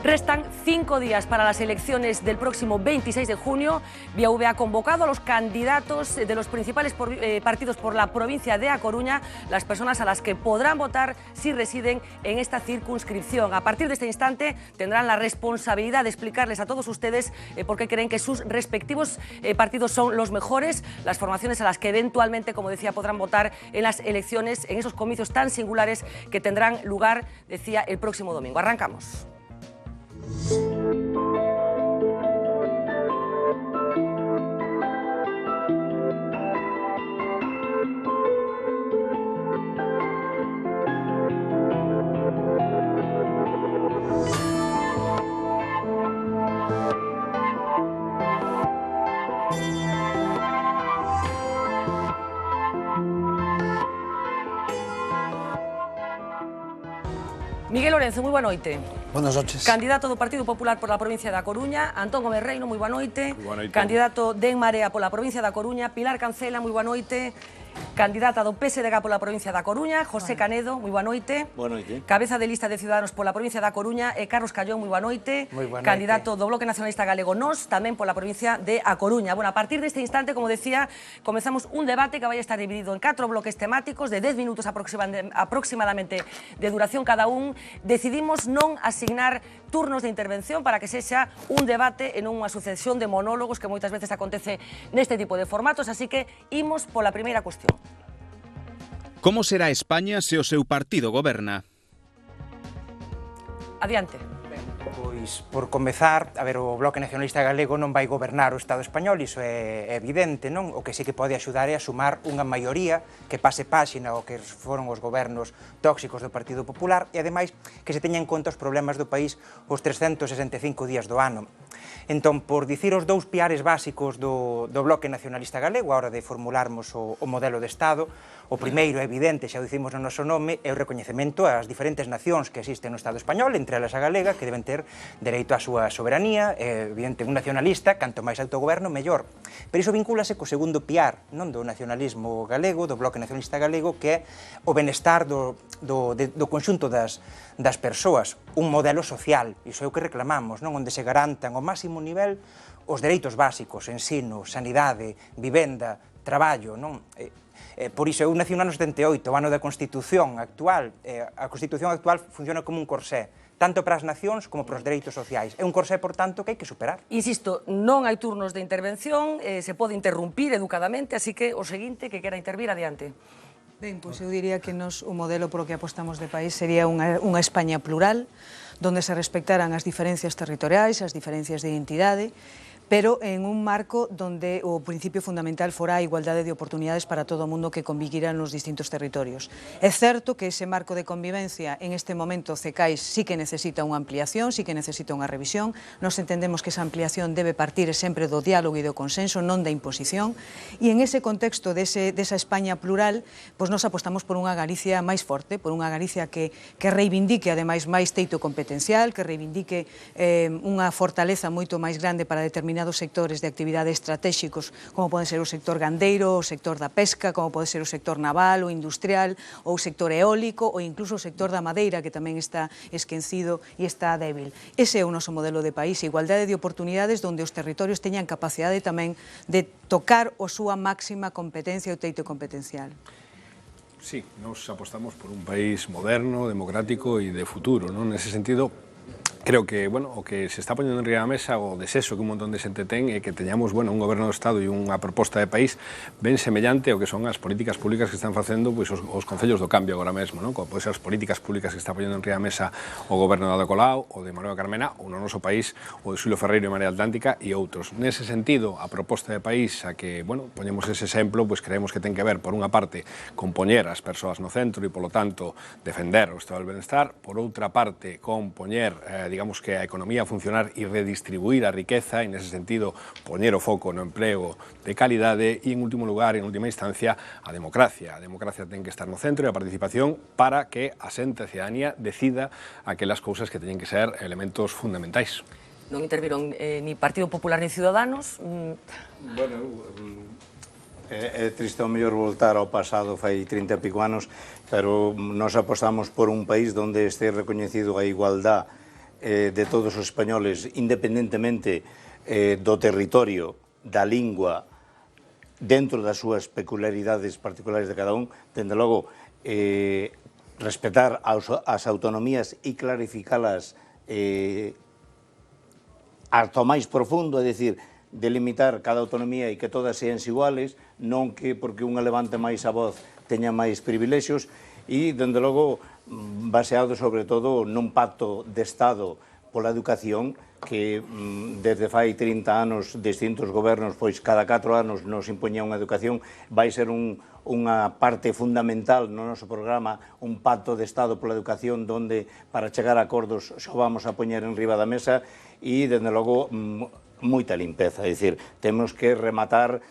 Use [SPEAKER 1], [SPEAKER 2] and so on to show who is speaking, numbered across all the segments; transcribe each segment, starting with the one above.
[SPEAKER 1] Restan 5 días para las elecciones del próximo 26 de junio. VIAV ha convocado a los candidatos de los principales partidos por la provincia de A Coruña, las personas a las que podrán votar si residen en esta circunscripción. A partir de este instante tendrán la responsabilidad de explicarles a todos ustedes por qué creen que sus respectivos partidos son los mejores, las formaciones a las que eventualmente, como decía, podrán votar en las elecciones, en esos comicios tan singulares que tendrán lugar, decía, el próximo domingo. Arrancamos. Miguel Lorenzo, moi boa noite.
[SPEAKER 2] Buenas noches.
[SPEAKER 1] Candidato do Partido Popular por la provincia da Coruña. Antón Gómez Reino, moi boa noite.
[SPEAKER 3] Moi boa noite.
[SPEAKER 1] Candidato de En Marea pola provincia da Coruña. Pilar Cancela, moi boa noite. Candidata do PSDG pola provincia da Coruña. José Canedo, moi boa noite.
[SPEAKER 4] Boa noite.
[SPEAKER 1] Cabeza de lista de Ciudadanos pola provincia da Coruña. E Carlos Callón, moi boa noite.
[SPEAKER 2] Moi boa noite.
[SPEAKER 1] Candidato do Bloque Nacionalista Galego Nós, tamén pola provincia de A Coruña. Bueno, a partir deste instante, como decía, comezamos un debate que vai estar dividido en 4 bloques temáticos de 10 minutos aproximadamente de duración cada un. Decidimos non asignar turnos de intervención para que sexa un debate en unha sucesión de monólogos que moitas veces acontece neste tipo de formatos, así que imos pola primeira cuestión.
[SPEAKER 5] Como será España se o seu partido goberna?
[SPEAKER 1] Adiante.
[SPEAKER 2] Pois, por comezar, a ver, o Bloque Nacionalista Galego non vai gobernar o Estado español, iso é evidente, non? O que sí que pode axudar é a sumar unha maioría que pase páxina o que foron os gobernos tóxicos do Partido Popular e, ademais, que se teña en conta os problemas do país os 365 días do ano. Entón, por dicir os dous piares básicos do Bloque Nacionalista Galego, a hora de formularmos o modelo de Estado, o primeiro é evidente, xa o dicimos no noso nome, é o recoñecemento ás diferentes nacións que existen no Estado español, entre elas a galega, que deben ter dereito á súa soberanía, evidente, un nacionalista, canto máis autogoberno, mellor. Pero iso vincúlase co segundo piar, non, do nacionalismo galego, do Bloque Nacionalista Galego, que é o benestar do conxunto das persoas, un modelo social, iso é o que reclamamos, non, onde se garantan ao máximo nivel os dereitos básicos, ensino, sanidade, vivenda, traballo, non? Por iso, eu nací no ano 78, o ano da Constitución actual. A Constitución actual funciona como un corsé, tanto para as nacións como para os dereitos sociais. É un corsé, por tanto, que hai que superar.
[SPEAKER 1] Insisto, non hai turnos de intervención, se pode interrumpir educadamente, así que o seguinte que quera intervir, adiante.
[SPEAKER 6] Ben, pois eu diría que o modelo polo que apostamos de país sería unha España plural, donde se respectaran as diferencias territoriais, as diferencias de identidade, pero en un marco donde o principio fundamental fora a igualdade de oportunidades para todo o mundo que convivirá nos distintos territorios. É certo que ese marco de convivencia en este momento CECAIS sí que necesita unha ampliación, sí que necesita unha revisión. Nos entendemos que esa ampliación debe partir sempre do diálogo e do consenso, non da imposición. E en ese contexto desa España plural, pois nos apostamos por unha Galicia máis forte, por unha Galicia que reivindique, ademais, máis teito competencial, que reivindique unha fortaleza moito máis grande para determinados sectores de actividade estratégicos, como pode ser o sector gandeiro, o sector da pesca, como pode ser o sector naval, o industrial, ou o sector eólico, ou incluso o sector da madeira, que tamén está esquecido e está débil. Ese é o noso modelo de país, igualdade de oportunidades, onde os territorios teñan capacidade tamén de tocar a súa máxima competencia e o teito competencial.
[SPEAKER 3] Sí, nos apostamos por un país moderno, democrático e de futuro, non? Nese sentido, creo que, bueno, o que se está poñendo en riba da mesa, o desexo que un montón de xente ten, é que teñamos, bueno, un goberno do Estado e unha proposta de país ben semellante ao que son as políticas públicas que están facendo, pois, os concellos do cambio agora mesmo, non? Como pode ser as políticas públicas que está poñendo en riba da mesa o goberno de Ada Colau, o de Manuel Carmena, ou no noso país, o de Xulio Ferreiro e Marea Atlántica e outros. Nese sentido, a proposta de país a que, bueno, poñemos ese exemplo, pois creemos que ten que ver, por unha parte, con poñer as persoas no centro e, polo tanto, defender o estado del benestar, por outra parte, con poñer, digamos que a economía a funcionar e redistribuir a riqueza, e nese sentido poñer o foco no emprego de calidade e, en último lugar, en última instancia, a democracia. A democracia ten que estar no centro e a participación para que a xente, a cidadanía, decida aquelas cousas que teñen que ser elementos fundamentais.
[SPEAKER 1] Non interviron ni Partido Popular ni Ciudadanos.
[SPEAKER 4] Bueno, é triste ao mellor voltar ao pasado fai 30 e pico anos, pero nos apostamos por un país onde este recoñecido a igualdade de todos os españoles, independentemente do territorio, da lingua, dentro das súas peculiaridades particulares de cada un, dende logo, respetar as autonomías e clarificalas ata o máis profundo, é dicir, delimitar cada autonomía e que todas sean iguales, non que porque unha levante máis a voz teña máis privilexios, e, dende logo, baseado sobre todo nun pacto de Estado pola educación que desde fai 30 anos distintos gobernos, pois cada 4 anos nos impoñía unha educación, vai ser unha parte fundamental no noso programa, un pacto de Estado pola educación donde para chegar a acordos xo vamos a poñer en riba da mesa e, dende logo, moita limpeza, é dicir, temos que rematar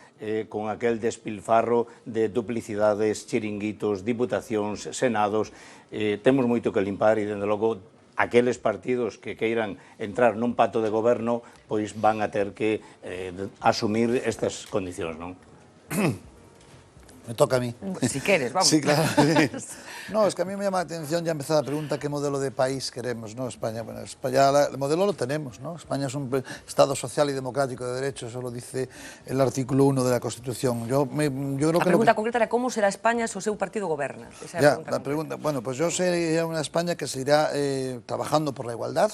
[SPEAKER 4] con aquel despilfarro de duplicidades, chiringuitos, diputacións, senados, temos moito que limpar e, dende logo, aqueles partidos que queiran entrar nun pacto de goberno, pois van a ter que asumir estas condicións, non?
[SPEAKER 7] Me toca a mí.
[SPEAKER 1] Si queres, vamos.
[SPEAKER 7] Sí, claro. No, es que a mí me llama la atención, ya empezó la pregunta, ¿qué modelo de país queremos, no? España, bueno, España, el modelo lo tenemos, ¿no? España es un Estado social y democrático de derecho, eso lo dice el artículo 1 de la Constitución. Yo creo que...
[SPEAKER 1] A pregunta concreta era como será España se o seu partido goberna. Esa
[SPEAKER 7] ya, la pregunta, bueno, pues yo sería una España que seguirá trabajando por la igualdad,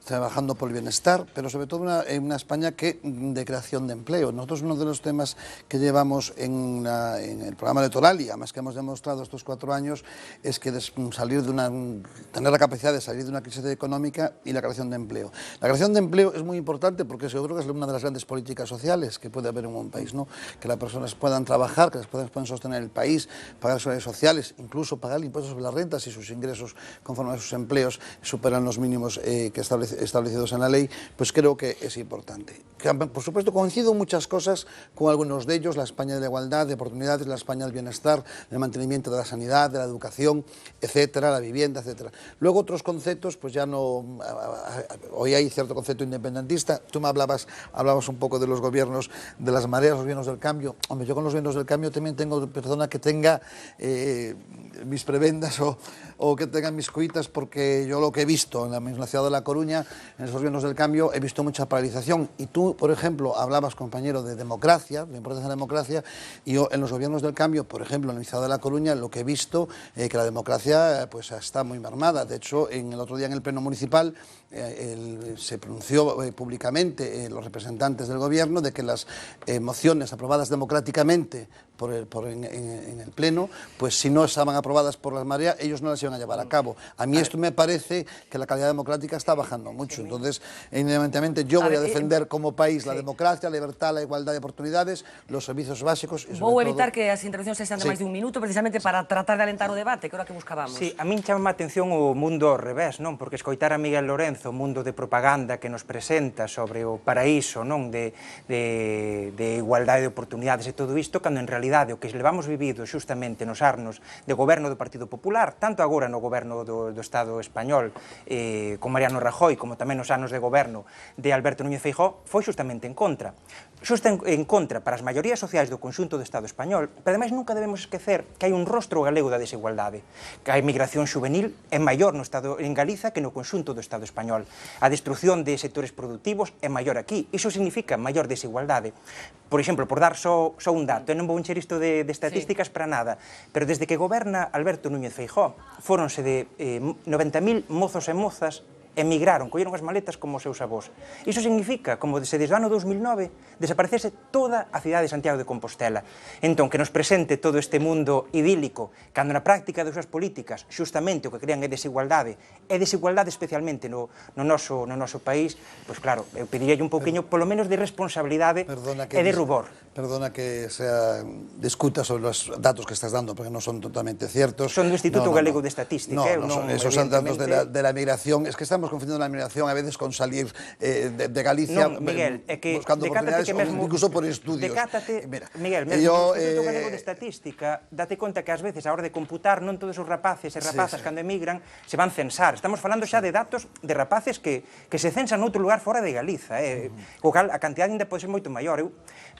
[SPEAKER 7] trabajando por el bienestar, pero sobre todo una España de creación de empleo. Nosotros uno de los temas que llevamos en el programa electoral, y además que hemos demostrado estos 4 años, es que tener la capacidad de salir de una crisis económica y la creación de empleo. La creación de empleo es muy importante porque yo creo que es una de las grandes políticas sociales que puede haber en un país, ¿no? Que las personas puedan trabajar, que las personas puedan sostener el país, pagar sus sociales, incluso pagar el impuesto sobre las rentas si sus ingresos conforme a sus empleos superan los mínimos que establecidos en la ley, pues creo que es importante. Por supuesto, coincido en muchas cosas con algunos de ellos, la España de la igualdad, de oportunidades, la España del bienestar, del mantenimiento de la sanidad, de la educación, etcétera, la vivienda, etcétera. Luego otros conceptos, pues ya no... Hoy hay cierto concepto independentista. Tú me hablabas un poco de los gobiernos, de las mareas, los gobiernos del cambio. Hombre, yo con los gobiernos del cambio también tengo persona que tenga mis prebendas o que tenga mis cuitas, porque yo lo que he visto en la ciudad de La Coruña, en esos gobiernos del cambio, he visto mucha paralización. Y tú, por ejemplo, hablabas, compañero, de democracia, de importancia de la democracia, y yo en los gobiernos del cambio, por ejemplo, en la ciudad de La Coruña, lo que he visto que la democracia pues está muy mermada. De hecho, el otro día en el pleno municipal se pronunció públicamente los representantes del gobierno de que las mociones aprobadas democráticamente en el pleno, pues si no estaban aprobadas por las mareas, ellos no las iban a llevar a cabo. A mí esto me parece que la calidad democrática está bajando mucho. Entonces, evidentemente, yo voy a defender como país la democracia, la libertad, la igualdad de oportunidades, los servicios básicos y sobre
[SPEAKER 1] Vou evitar que as intervencións sexan de máis de un minuto, precisamente para tratar de alentar o debate, que era o que buscábamos.
[SPEAKER 2] Sí, a min chama a atención o mundo ao revés, non? Porque escoitar a Miguel Lorenzo, o mundo de propaganda que nos presenta sobre o paraíso, non? De igualdade de oportunidades e todo isto, cando en realidade o que levamos vivido xustamente nos anos de goberno do Partido Popular, tanto agora no goberno do Estado español con Mariano Rajoy, como tamén nos anos de goberno de Alberto Núñez Feijóo, foi xustamente en contra. Xusta en contra para as maiorías sociais do conxunto do Estado español, pero ademais nunca debemos esquecer que hai un rostro galego da desigualdade, que a emigración juvenil é maior no Estado en Galiza que no conxunto do Estado español. A destrucción de sectores productivos é maior aquí, iso significa maior desigualdade. Por exemplo, por dar só un dato, non vou encher isto de estatísticas para nada, pero desde que goberna Alberto Núñez Feijóo, fóronse de 90.000 mozos e mozas emigraron, colleron as maletas como os seus avós. Iso significa, como se desde o ano 2009, desaparecese toda a cidade de Santiago de Compostela. Entón, que nos presente todo este mundo idílico, cando na práctica das súas políticas, xustamente o que crean é desigualdade, especialmente no noso país, pois claro, eu pediría un pouquiño, polo menos, de responsabilidade e de rubor.
[SPEAKER 7] Perdona que discuta sobre los datos que estás dando, porque non son totalmente ciertos.
[SPEAKER 2] Son do Instituto Galego de Estatística.
[SPEAKER 7] No, esos son datos de la migración. Es que estamos confundiendo la migración a veces con salir de Galicia buscando oportunidades, incluso por estudios.
[SPEAKER 2] Miguel, mesmo no Instituto Galego de Estatística, date conta que ás veces, a hora de computar, non todos os rapaces e rapazas cando emigran se van censar. Estamos falando xa de datos de rapaces que se censan noutro lugar fora de Galiza. O cal, a cantidade ainda pode ser moito maior.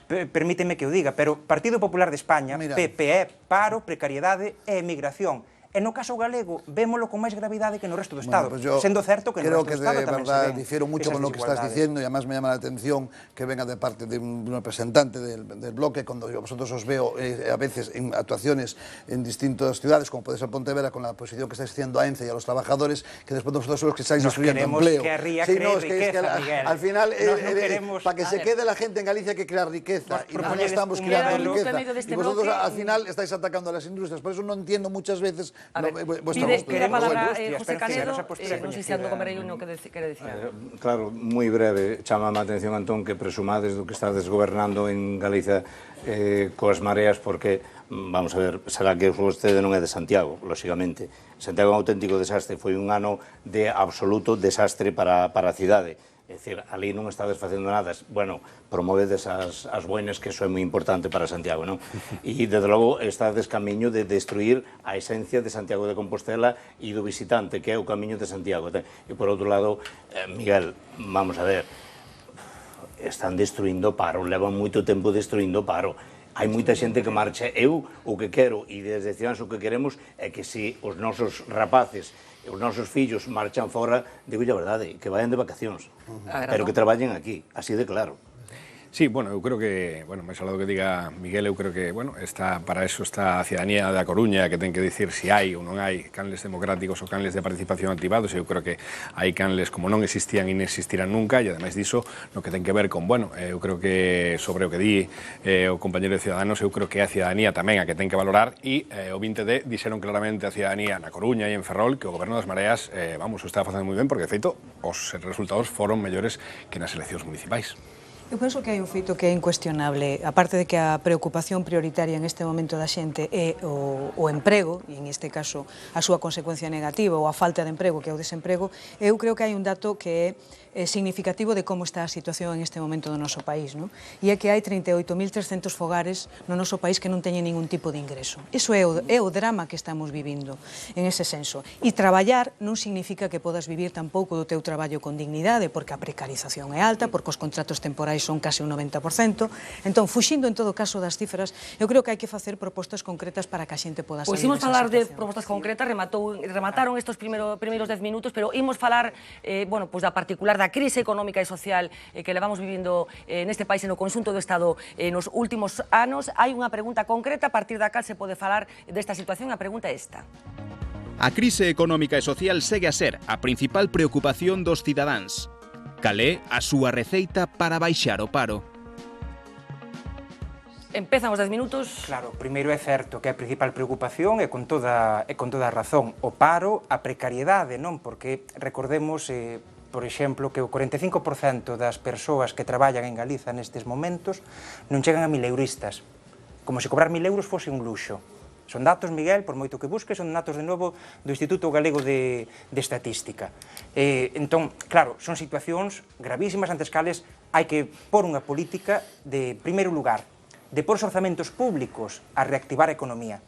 [SPEAKER 2] Permíteme que o diga, pero Partido Popular de España, PPE, paro, precariedade e emigración. E no caso galego, vémolo con máis gravidade que no resto do Estado,
[SPEAKER 7] Pues yo
[SPEAKER 2] sendo certo que no
[SPEAKER 7] creo
[SPEAKER 2] resto do
[SPEAKER 7] que
[SPEAKER 2] Estado
[SPEAKER 7] de
[SPEAKER 2] tamén se
[SPEAKER 7] verdad
[SPEAKER 2] ven
[SPEAKER 7] difiero mucho
[SPEAKER 2] esas
[SPEAKER 7] con lo que estás
[SPEAKER 2] desigualdades.
[SPEAKER 7] diciendo y además me llama la atención que venga de parte de un representante del bloque, cuando yo vosotros os veo a veces en actuaciones en distintas ciudades, como puede ser Pontevedra, con la posición que estáis haciendo a ENCE y a los trabajadores, que después vosotros sois los que estáis destruyendo empleo.
[SPEAKER 2] Que a Ría
[SPEAKER 7] Sí,
[SPEAKER 2] cree
[SPEAKER 7] no, es que
[SPEAKER 2] riqueza, Miguel.
[SPEAKER 7] al final,
[SPEAKER 2] Nos non queremos...
[SPEAKER 7] para que se quede la gente en Galicia hay que crear riqueza, y nosotros estamos
[SPEAKER 2] un
[SPEAKER 7] creando
[SPEAKER 2] modelo
[SPEAKER 7] riqueza,
[SPEAKER 1] en medio de este
[SPEAKER 7] y vosotros
[SPEAKER 1] bloque,
[SPEAKER 7] al final estáis atacando a las industrias, por eso no entiendo muchas veces vuestra
[SPEAKER 1] Pide
[SPEAKER 7] postura.
[SPEAKER 1] a palabra
[SPEAKER 2] industrias,
[SPEAKER 1] José
[SPEAKER 2] pero sí,
[SPEAKER 1] Canedo,
[SPEAKER 2] esa postura
[SPEAKER 1] non sei se ando comer no que quere dicir.
[SPEAKER 4] Claro, moi breve, chama a atención, Antón, que presumades do que estades gobernando en Galicia coas mareas, porque, vamos a ver, será que vostede non é de Santiago, lóxicamente. Santiago é un auténtico desastre, foi un ano de absoluto desastre para a cidade. É dicir, ali non estades facendo nada, bueno, promovedes as boinas, que eso é moi importante para Santiago, non? E, desde logo, estades camiño de destruir a esencia de Santiago de Compostela e do visitante, que é o camiño de Santiago. E, por outro lado, Miguel, vamos a ver, están destruindo Paro, levan moito tempo destruindo Paro. Hai moita xente que marcha. Eu o que quero, e desde Ciudadanos o que queremos, é que se os nosos rapaces e os nosos fillos marchan fora, digo a verdade, que vayan de vacacións, pero que traballen aquí, así de claro.
[SPEAKER 3] Sí, bueno, eu creo que, bueno, máis alado que diga Miguel, eu creo que, bueno, para eso está a cidadanía da Coruña, que ten que dicir se hai ou non hai canles democráticos ou canles de participación activados, e eu creo que hai canles como non existían e non existirán nunca, e ademais diso, no que ten que ver con, bueno, eu creo que sobre o que di o compañero de Ciudadanos, eu creo que a cidadanía tamén a que ten que valorar, e o 20D dixeron claramente a cidadanía na Coruña e en Ferrol que o goberno das mareas, vamos, o está facendo moi ben, porque, de feito, os resultados foron mellores que nas eleccións municipais.
[SPEAKER 6] Eu penso que hai un feito que é incuestionable, aparte de que a preocupación prioritaria en este momento da xente é o emprego, e en este caso a súa consecuencia negativa ou a falta de emprego, que é o desemprego, eu creo que hai un dato que é significativo de como está a situación en este momento do noso país, non? E é que hai 38.300 fogares no noso país que non teñen ningún tipo de ingreso. Iso é o drama que estamos vivindo en ese senso. E traballar non significa que podas vivir tampouco do teu traballo con dignidade, porque a precarización é alta, porque os contratos temporais son case un 90%. Entón, fuxindo en todo caso das cifras, eu creo que hai que facer propostas concretas para que a xente poda salir
[SPEAKER 1] Pois imos
[SPEAKER 6] desa
[SPEAKER 1] falar de
[SPEAKER 6] situación.
[SPEAKER 1] propostas concretas, remataron estos primeiros 10 minutos, pero imos falar, bueno, pois da particular da crise económica e social que levamos vivindo neste país e no conxunto do Estado nos últimos anos. Hai unha pregunta concreta a partir da cal se pode falar desta situación. A pregunta é esta.
[SPEAKER 5] A crise económica e social segue a ser a principal preocupación dos cidadáns. Cal é a súa receita para baixar o paro?
[SPEAKER 1] Empezan os 10 minutos.
[SPEAKER 2] Claro, primeiro é certo que a principal preocupación é con toda a razón o paro, a precariedade, non? Porque recordemos, por exemplo, que o 45% das persoas que traballan en Galiza nestes momentos non chegan a 1.000euristas, como se cobrar 1.000 euros fose un luxo. Son datos, Miguel, por moito que busques, son datos de novo do Instituto Galego de Estatística. Entón, claro, son situacións gravísimas antes cales hai que pôr unha política de primeiro lugar, de pôr os orzamentos públicos a reactivar a economía,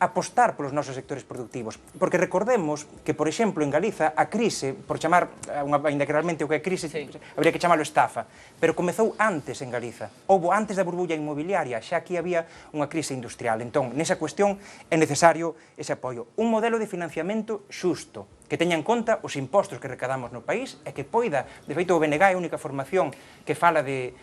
[SPEAKER 2] apostar polos nosos sectores productivos, porque recordemos que, por exemplo, en Galiza, a crise, por chamar, ainda que realmente o que é crise, habría que chamalo estafa, pero comezou antes en Galiza, houbo antes da burbulla inmobiliaria, xa aquí había unha crise industrial. Entón, nesa cuestión é necesario ese apoio. Un modelo de financiamento xusto, que teña en conta os impostos que recadamos no país e que poida, de feito, o BNG é a única formación que fala de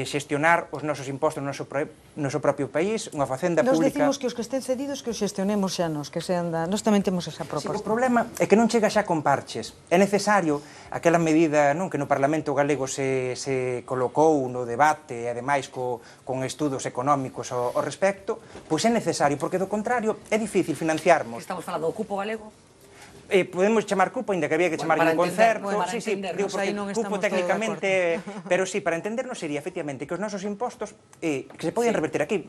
[SPEAKER 2] xestionar os nosos impostos no noso propio país, unha facenda pública...
[SPEAKER 6] Nos decimos que os que estén cedidos que os xestionemos xa nos, que sean da... Nos tamén temos esa proposta.
[SPEAKER 2] O problema é que non chega xa con parches. É necesario aquela medida que no Parlamento galego se colocou no debate, e ademais con estudos económicos ao respecto, pois é necesario, porque do contrario é difícil financiarmos.
[SPEAKER 1] Estamos falando do cupo galego.
[SPEAKER 2] Podemos chamar cupo, ainda que había que chamar un concerto.
[SPEAKER 6] Sí,
[SPEAKER 2] digo, porque cupo técnicamente... Pero sí, para entendernos sería, efectivamente, que os nosos impostos que se podían revertir aquí.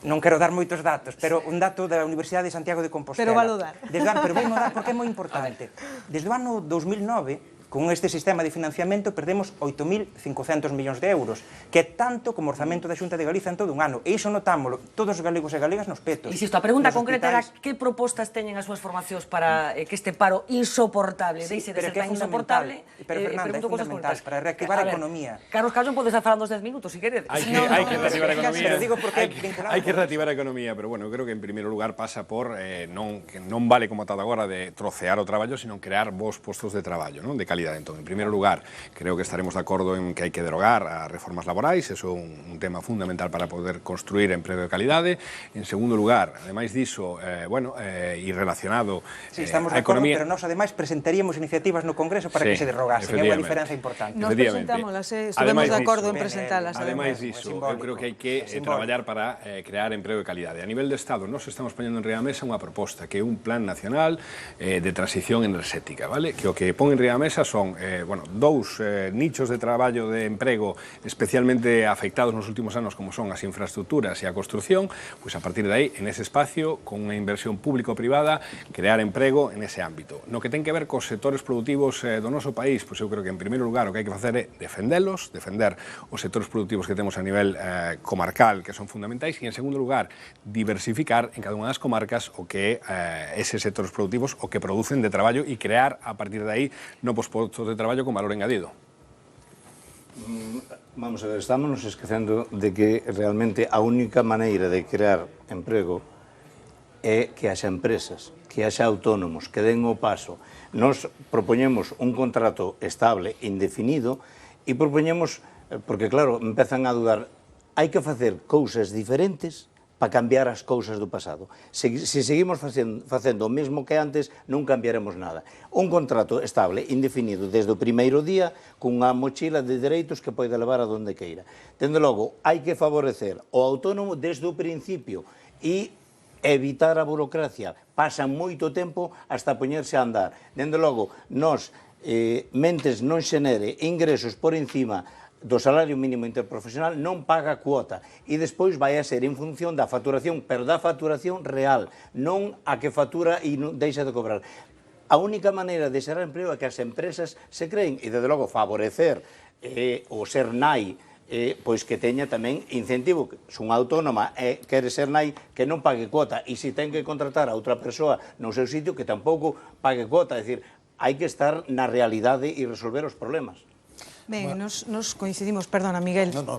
[SPEAKER 2] Non quero dar moitos datos, pero un dato da Universidade de Santiago de Compostela.
[SPEAKER 6] Pero valo dar.
[SPEAKER 2] Pero vou dar porque é moi importante. Desde o ano 2009, Con este sistema de financiamento perdemos 8.500 millóns de euros, que é tanto como o orzamento da Xunta de Galiza en todo un ano. E iso notámolo todos os galegos e galegas nos petos.
[SPEAKER 1] Insisto, a pregunta concreta era que propostas teñen as súas formacións para que este paro insoportable deixe de ser tan insoportable.
[SPEAKER 2] Pero, Fernanda, é fundamental para reactivar a economía.
[SPEAKER 1] Carlos Callón, podes falar dos 10 minutos, se queredes.
[SPEAKER 3] Hai que reactivar a economía.
[SPEAKER 2] Pero digo porque
[SPEAKER 3] hai que reactivar a economía, pero bueno, creo que en primeiro lugar pasa por que non vale como está agora de trocear o traballo, sino crear bons postos de traballo, non? De calidade. Entón, en primeiro lugar, creo que estaremos de acordo en que hai que derogar as reformas laborais, eso é un tema fundamental para poder construir emprego de calidade. En segundo lugar, ademais diso, e relacionado
[SPEAKER 2] estamos
[SPEAKER 3] a
[SPEAKER 2] de acordo,
[SPEAKER 3] economía...
[SPEAKER 2] pero nós ademais presentaríamos iniciativas no Congreso para que se derrogasen. É unha diferenza importante.
[SPEAKER 6] Nos presentámolas, estuvemos de acordo en presentálas.
[SPEAKER 3] Ademais diso, eu creo que hai que traballar para crear emprego de calidade. A nivel de Estado, nós estamos poñendo en riba mesa unha proposta que é un plan nacional de transición enerxética, vale? Que o que pon en riba mesa son dous nichos de traballo de emprego especialmente afectados nos últimos anos, como son as infraestructuras e a construción, pois a partir de aí, en ese espacio, con unha inversión público-privada, crear emprego en ese ámbito. No que ten que ver cos sectores productivos do noso país, pois eu creo que en primeiro lugar o que hai que facer é defendelos, defender os sectores productivos que temos a nivel comarcal, que son fundamentais, e en segundo lugar, diversificar en cada unha das comarcas o que eses sectores productivos o que producen de traballo e crear a partir de aí novos postos de traballo con valor engadido.
[SPEAKER 4] Vamos a ver, estamos nos esquecendo de que realmente a única maneira de crear emprego é que haxa empresas, que haxa autónomos, que den o paso. Nos propoñemos un contrato estable, indefinido, e propoñemos, porque claro, empezan a dudar, hai que facer cousas diferentes para cambiar as cousas do pasado. Se seguimos facendo o mesmo que antes, non cambiaremos nada. Un contrato estable, indefinido, desde o primeiro día, cunha mochila de dereitos que pode levar a donde queira. Dende logo, hai que favorecer o autónomo desde o principio e evitar a burocracia. Pasan moito tempo hasta poñerse a andar. Dende logo, nós, mentes non xenere ingresos por encima do salario mínimo interprofesional, non paga cuota e despois vai a ser en función da facturación, pero da facturación real, non a que factura e non deixa de cobrar. A única maneira de xerar emprego é que as empresas se creen e, desde logo, favorecer o ser nai, pois que teña tamén incentivo. Se unha autónoma quere ser nai, que non pague cuota, e se ten que contratar a outra persoa no seu sitio, que tampouco pague cuota. É dicir, hai que estar na realidade e resolver os problemas.
[SPEAKER 6] Ben, nos coincidimos, perdona, Miguel.
[SPEAKER 7] No.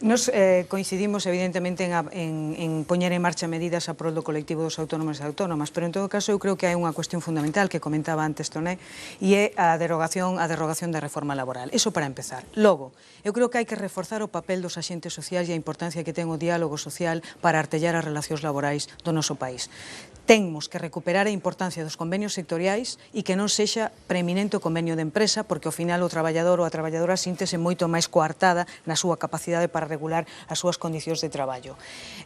[SPEAKER 6] Nos coincidimos evidentemente en poñer en marcha medidas a prol do colectivo dos autónomos e autónomas, pero en todo caso eu creo que hai unha cuestión fundamental que comentaba antes Toné, e é a derogación da reforma laboral. Eso para empezar. Logo, eu creo que hai que reforzar o papel dos axentes sociais e a importancia que ten o diálogo social para artellar as relacións laborais do noso país. Temos que recuperar a importancia dos convenios sectoriais e que non sexa preeminente o convenio de empresa, porque ao final o traballador ou a traballadora síntese moito máis coartada na súa capacidade para regular as súas condicións de traballo.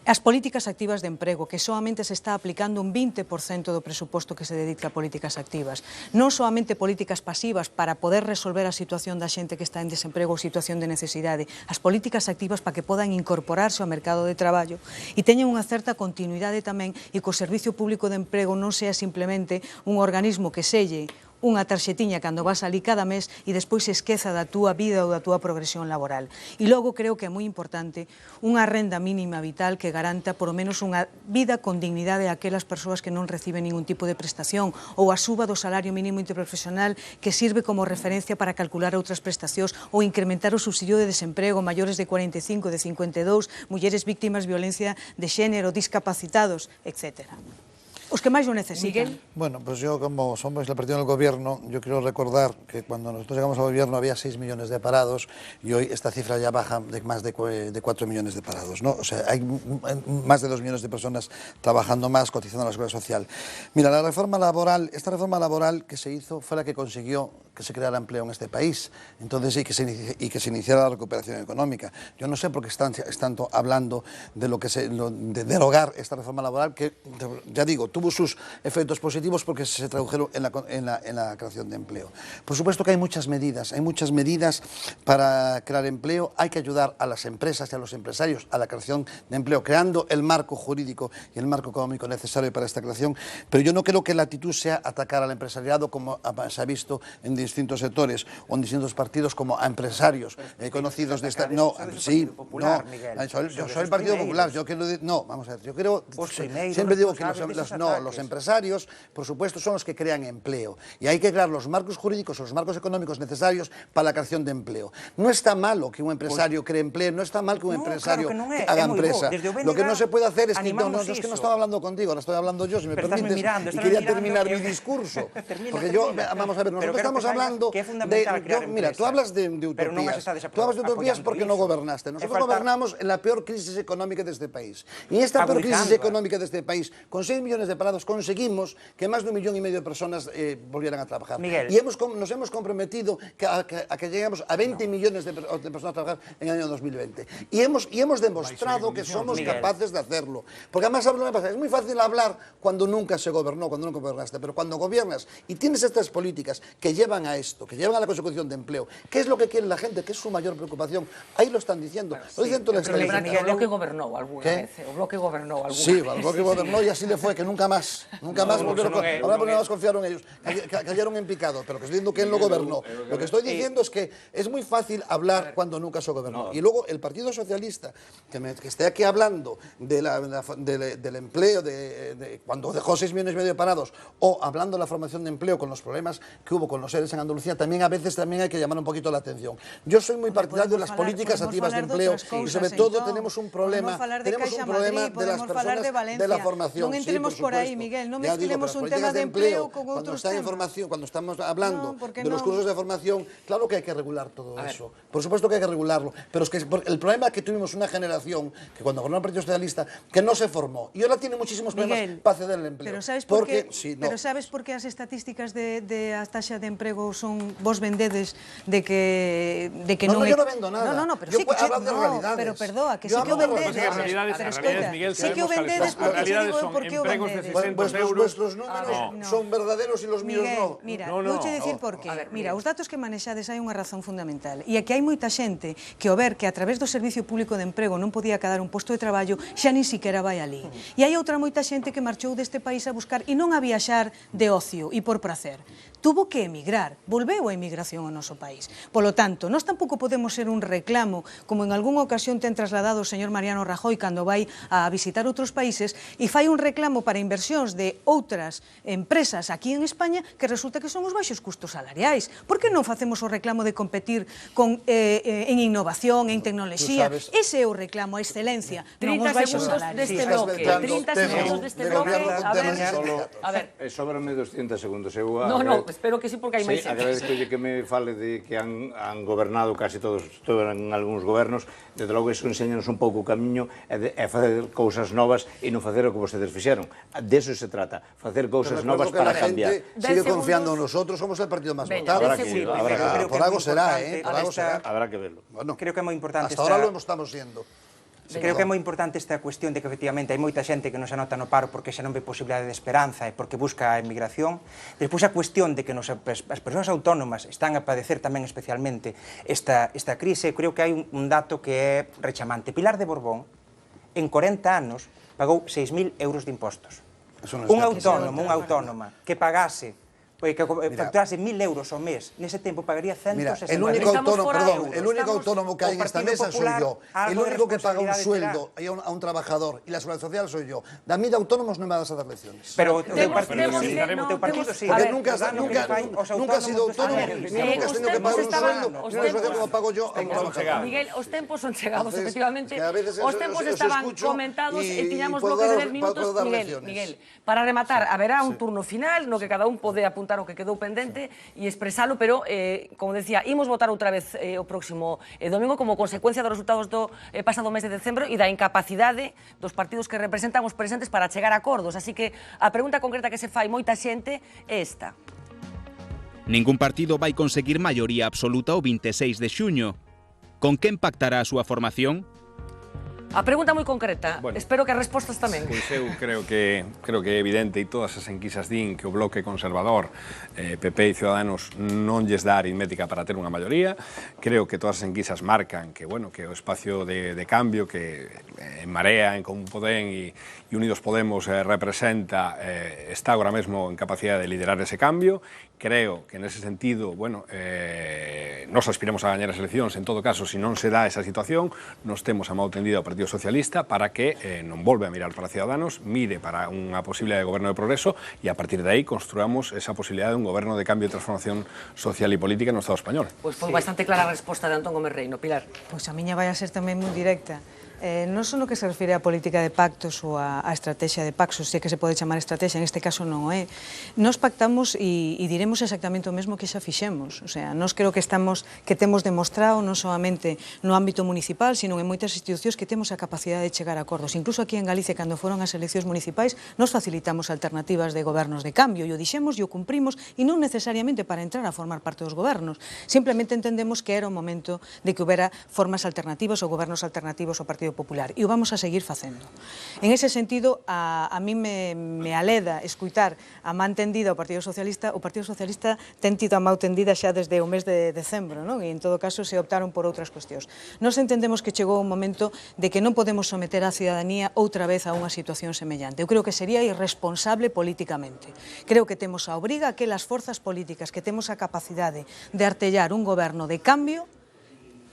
[SPEAKER 6] As políticas activas de emprego, que soamente se está aplicando un 20% do presuposto que se dedica a políticas activas. Non soamente políticas pasivas para poder resolver a situación da xente que está en desemprego ou situación de necesidade, as políticas activas para que podan incorporarse ao mercado de traballo e teñen unha certa continuidade tamén e que o Servicio Público de Emprego non sea simplemente un organismo que selle unha tarxetiña cando vas ali cada mes e despois se esqueza da túa vida ou da túa progresión laboral. E logo creo que é moi importante unha renda mínima vital que garanta por lo menos unha vida con dignidade a aquelas persoas que non reciben ningún tipo de prestación ou a suba do salario mínimo interprofesional que sirve como referencia para calcular outras prestacións ou incrementar o subsidio de desemprego maiores de 45, de 52, mulleres víctimas de violencia de xénero, discapacitados, etcétera. Os que máis lo necesitan.
[SPEAKER 1] Miguel.
[SPEAKER 7] Bueno, pues yo como somos el partido del gobierno, yo quiero recordar que cuando nosotros llegamos al gobierno había 6 millones de parados y hoy esta cifra ya baja de más de 4 millones de parados, ¿no? O sea, hay más de 2 millones de personas trabajando más, cotizando a la seguridad social. Mira, esta reforma laboral que se hizo fue la que consiguió que se creara empleo en este país, entonces y que se iniciara la recuperación económica. Yo no sé por qué están hablando de de derogar esta reforma laboral que, ya digo, tuvo sus efectos positivos porque se tradujeron en la creación de empleo. Por supuesto que hay muchas medidas para crear empleo. Hay que ayudar a las empresas y a los empresarios a la creación de empleo, creando el marco jurídico y el marco económico necesario para esta creación, pero yo no creo que la actitud sea atacar al empresariado como se ha visto en distintos sectores o en distintos partidos como a empresarios conocidos de esta... No, sí, no, yo soy el Partido Popular, yo quiero decir... No, vamos a ver, yo creo... Siempre digo que los empresarios, por supuesto, son los que crean empleo y hay que crear los marcos jurídicos o los marcos económicos necesarios para la creación de empleo. No está malo que un empresario cree empleo, no está mal que un empresario haga empresa. Lo que no se puede hacer es que... No es que no estaba hablando contigo, ahora estoy hablando yo, si me permites, y quería terminar mi discurso. Porque yo, vamos a ver, nosotros estamos hablando de... Mira, tú hablas de utopías. Tú hablas de utopías porque no gobernaste. Nosotros gobernamos en la peor crisis económica de este país. Y en esta peor crisis económica de este país, con 6 millones de parados, conseguimos que más de 1,5 millones de personas volvieran a trabajar. Y nos hemos comprometido a que lleguemos a 20 millones de personas a trabajar en el año 2020. Y hemos demostrado que somos capaces de hacerlo. Porque además, es muy fácil hablar cuando nunca se gobernó, cuando nunca gobernaste, pero cuando gobiernas y tienes estas políticas que llevan a esto, que llevan a la consecución de empleo, ¿qué es lo que quiere la gente? ¿Qué es su mayor preocupación? Ahí lo están diciendo. Lo dicen toda la
[SPEAKER 1] estadística. ¿El bloque gobernó alguna vez? ¿El bloque gobernó alguna vez?
[SPEAKER 7] Sí, el bloque gobernó y así le fue, que nunca más. Ahora porque no más confiaron ellos. Cayeron en picado, pero que estoy diciendo que él no gobernó. Lo que estoy diciendo es que es muy fácil hablar cuando nunca se gobernó. Y luego el Partido Socialista, que esté aquí hablando del empleo, cuando dejó 6,5 millones parados, o hablando de la formación de empleo con los problemas que hubo con los ERES en Andalucía, también a veces hay que llamar un poquito la atención. Yo soy muy partidario de las políticas activas de empleo y sobre todo tenemos un problema de las personas de la formación.
[SPEAKER 6] No entremos por ahí, Miguel, no mezclemos un tema de empleo con otros temas.
[SPEAKER 7] Cuando estamos hablando de los cursos de formación, claro que hay que regular todo eso. Por supuesto que hay que regularlo, pero es que el problema es que tuvimos una generación que cuando gobernó el Partido Socialista que no se formó y ahora tiene muchísimos problemas para acceder al empleo.
[SPEAKER 6] Pero sabes por qué as estatísticas de a taxa de emprego son vos vendedes de que
[SPEAKER 7] non... yo no vendo nada.
[SPEAKER 6] No, pero sí que pero perdoa, que sí que o vendedes. Sí que o vendedes porque che digo por que o vendedes.
[SPEAKER 7] Vuestros números son verdaderos e los míos no.
[SPEAKER 6] Mira, vouche dicir por qué. Mira, os datos que manexades hai unha razón fundamental e é que hai moita xente que ao ver que a través do Servicio Público de Emprego non podía cadar un posto de traballo xa nin siquiera vai ali. E hai outra moita xente que marchou deste país a buscar e non a viaxar de ocio e por prazer. Tuvo que emigrar, volveu a emigración ao noso país. Polo tanto, nós tampouco podemos ser un reclamo, como en algunha ocasión ten trasladado o señor Mariano Rajoy cando vai a visitar outros países, e fai un reclamo para inversións de outras empresas aquí en España que resulta que son os baixos custos salariais. Por que non facemos o reclamo de competir en innovación, en tecnoloxía? Ese é o reclamo, a excelencia, non os baixos salarios.
[SPEAKER 1] 30 segundos deste bloque.
[SPEAKER 4] A ver, sobrame 200 segundos.
[SPEAKER 1] No, espero que sí, porque hai máis xente.
[SPEAKER 4] Agradezcolle que me fale de que han gobernado casi todos en algúns gobernos. Desde logo, iso enseñanos un pouco o camiño e facer cousas novas e non facer o que vostedes fixeron. De eso se trata, facer cousas novas para cambiar.
[SPEAKER 7] Sigue confiando en nosotros, somos el partido más votado. Por algo será,
[SPEAKER 4] habrá que verlo.
[SPEAKER 2] Creo que é moi importante.
[SPEAKER 7] Hasta ahora lo estamos siendo.
[SPEAKER 2] Creo que é moi importante esta cuestión de que efectivamente hai moita xente que non se anota no paro porque xa non ve posibilidade de esperanza e porque busca a emigración. Despois a cuestión de que as persoas autónomas están a padecer tamén especialmente esta crise. Creo que hai un dato que é rechamante. Pilar de Borbón, en 40 anos, pagou 6.000 euros de impostos. Un autónomo, unha autónoma, que pagase que facturase 1.000 euros ao mes, nese tempo pagaría 160 euros.
[SPEAKER 7] El único autónomo que hay en esta mesa soy yo. El único que paga un sueldo a un trabajador y la seguridad social soy yo. De a mí de autónomos no me vas a dar lecciones.
[SPEAKER 2] Pero teu partido sí.
[SPEAKER 7] Porque nunca has sido autónomo, ni nunca has tenido que pagar un sueldo, ni una situación como pago yo a un trabajador.
[SPEAKER 1] Miguel, os tempos son chegados, efectivamente. Os tempos estaban comentados e tiñamos bloques de 10 minutos. Miguel, para rematar, haberá un turno final no que cada un pode apuntar o que quedou pendente e expresalo, pero, como decía, imos votar outra vez o próximo domingo como consecuencia dos resultados do pasado mes de decembro e da incapacidade dos partidos que representan os presentes para chegar a acordos. Así que a pregunta concreta que se fai moita xente é esta.
[SPEAKER 5] Ningún partido vai conseguir maioría absoluta o 26 de xuño. Con quen pactará a súa formación?
[SPEAKER 1] A pregunta moi concreta,
[SPEAKER 3] Bueno,
[SPEAKER 1] espero que as respostas tamén.
[SPEAKER 3] Pois eu creo que é evidente e todas as enquisas din que o bloque conservador, PP e Ciudadanos non lles dá aritmética para ter unha maioría. Creo que todas as enquisas marcan que, bueno, que o espacio de cambio que en Marea, en Común Podem e Unidos Podemos representa está agora mesmo en capacidade de liderar ese cambio. Creo que nese sentido, bueno, nos aspiramos a gañar as eleccións, en todo caso, se non se dá esa situación, nos temos a mão tendida ao Partido Socialista para que non volve a mirar para Ciudadanos, mire para unha posibilidade de goberno de progreso e a partir de aí construamos esa posibilidade de un goberno de cambio e transformación social e política no Estado español.
[SPEAKER 1] Pois foi bastante clara a resposta de Antón Gómez Reino. Pilar.
[SPEAKER 6] Pois a miña vai a ser tamén moi directa. Non só no que se refire á política de pactos ou á estrategia de Paxos, se é que se pode chamar estrategia, en este caso non o é. Nos pactamos e diremos exactamente o mesmo que xa fixemos. O sea, nos creo que temos demostrado non solamente no ámbito municipal, sino en moitas institucións que temos a capacidade de chegar a acordos. Incluso aquí en Galicia, cando foron as eleccións municipais, nos facilitamos alternativas de gobernos de cambio, e o dixemos e o cumprimos, e non necesariamente para entrar a formar parte dos gobernos. Simplemente entendemos que era o momento de que houbera formas alternativas ou gobernos alternativos ao Partido Popular, e o vamos a seguir facendo. En ese sentido, a mí me aleda escuitar a man tendida ao Partido Socialista. O Partido Socialista ten tido a man tendida xa desde o mes de decembro, non? E en todo caso se optaron por outras cuestións. Nos entendemos que chegou un momento de que non podemos someter a cidadanía outra vez a unha situación semellante. Eu creo que sería irresponsable políticamente. Creo que temos a obriga que as forzas políticas que temos a capacidade de artellar un goberno de cambio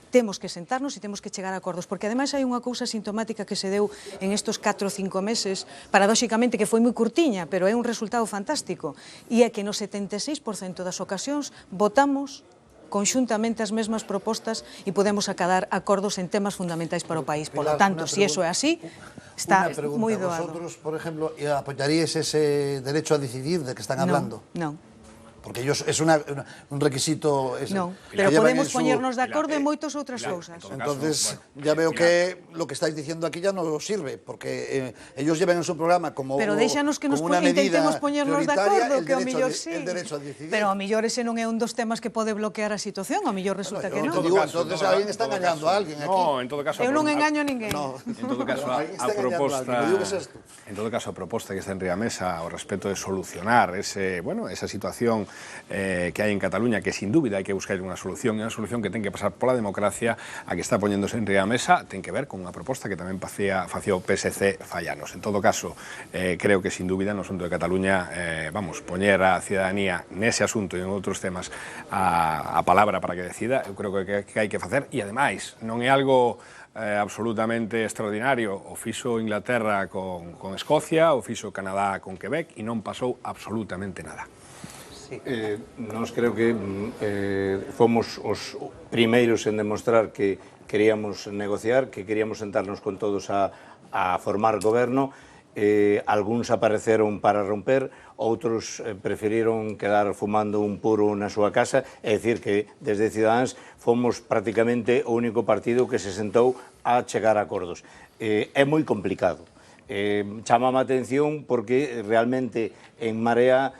[SPEAKER 6] temos que sentarnos e temos que chegar a acordos, porque ademais hai unha cousa sintomática que se deu en estos 4 ou 5 meses, paradóxicamente que foi moi curtiña, pero é un resultado fantástico, e é que no 76% das ocasións votamos conxuntamente as mesmas propostas e podemos acadar acordos en temas fundamentais para o país. Por lo tanto, si eso é así, está moi doado.
[SPEAKER 7] Vosotros, por ejemplo, apoyaríais ese derecho a decidir de que están hablando?
[SPEAKER 6] Non.
[SPEAKER 7] Porque ellos es un requisito...
[SPEAKER 6] Non, pero podemos poñernos de acordo en moitas outras cousas.
[SPEAKER 7] Entonces, ya veo que lo que estáis diciendo aquí ya no sirve, porque ellos llevan en su programa como
[SPEAKER 6] pero déxanos que nos intentemos poñernos de acordo, que o millor sí.
[SPEAKER 7] El derecho a decidir.
[SPEAKER 6] Pero o millor ese non é un dos temas que pode bloquear a situación, o millor resulta que non.
[SPEAKER 7] Entonces alguén está engañando a alguén aquí.
[SPEAKER 3] No, en todo caso...
[SPEAKER 6] Eu non engaño a ninguén.
[SPEAKER 3] En todo caso, a proposta que está en riba mesa ao respecto de solucionar esa situación que hai en Cataluña, que sin dúbida hai que buscar unha solución, e unha solución que ten que pasar pola democracia, a que está poñéndose en riba mesa, ten que ver con unha proposta que tamén facía o PSC fallanos. En todo caso, creo que sin dúbida no asunto de Cataluña, poñer a cidadanía nese asunto e en outros temas a palabra para que decida, eu creo que hai que facer, e ademais, non é algo absolutamente extraordinario. O fixo Inglaterra con Escocia, o fixo Canadá con Quebec, e non pasou absolutamente nada.
[SPEAKER 4] Nós creo que fomos os primeiros en demostrar que queríamos negociar, que queríamos sentarnos con todos a formar goberno. Algúns apareceron para romper, outros preferiron quedar fumando un puro na súa casa, é dicir que desde Ciudadanos fomos prácticamente o único partido que se sentou a chegar a acordos. É moi complicado. Chámame a atención porque realmente en Marea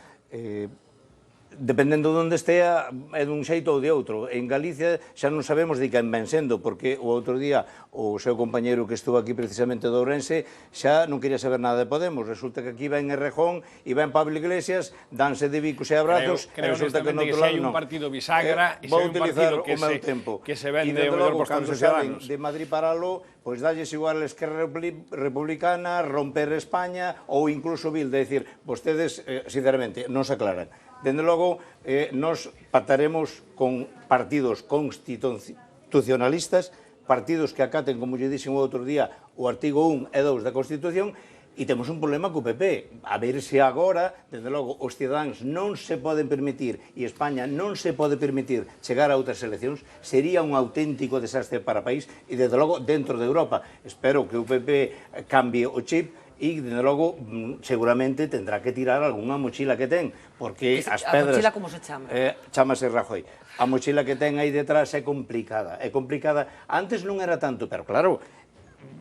[SPEAKER 4] dependendo de onde estea, é dun xeito ou de outro. En Galicia xa non sabemos de quen ven sendo, porque o outro día o seu compañeiro que estuvo aquí precisamente do Ourense xa non quería saber nada de Podemos. Resulta que aquí ven Errejón e ven Pablo Iglesias, danse de bicos e abrazos, e resulta que no outro lado non.
[SPEAKER 3] Un partido bisagra,
[SPEAKER 4] vou utilizar o meu tempo.
[SPEAKER 3] Que se vende o mellor postor dos ciudadanos.
[SPEAKER 4] De Madrid para Aló, pois dalles igual a Esquerra Republicana, romper España, ou incluso Bilde, decir, vostedes, sinceramente, non se aclaran. Dende logo, nos pactaremos con partidos constitucionalistas, partidos que acaten, como lle dixen o outro día, o artigo 1 e 2 da Constitución, e temos un problema co PP. A ver se agora, dende logo, os cidadáns non se poden permitir, e España non se pode permitir chegar a outras eleccións, sería un auténtico desastre para o país, e desde logo, dentro de Europa. Espero que o PP cambie o chip, e, desde logo, seguramente tendrá que tirar algunha mochila que ten, porque as pedras...
[SPEAKER 1] A mochila como se chama?
[SPEAKER 4] Chámase Rajoy. A mochila que ten aí detrás é complicada. É complicada. Antes non era tanto, pero claro,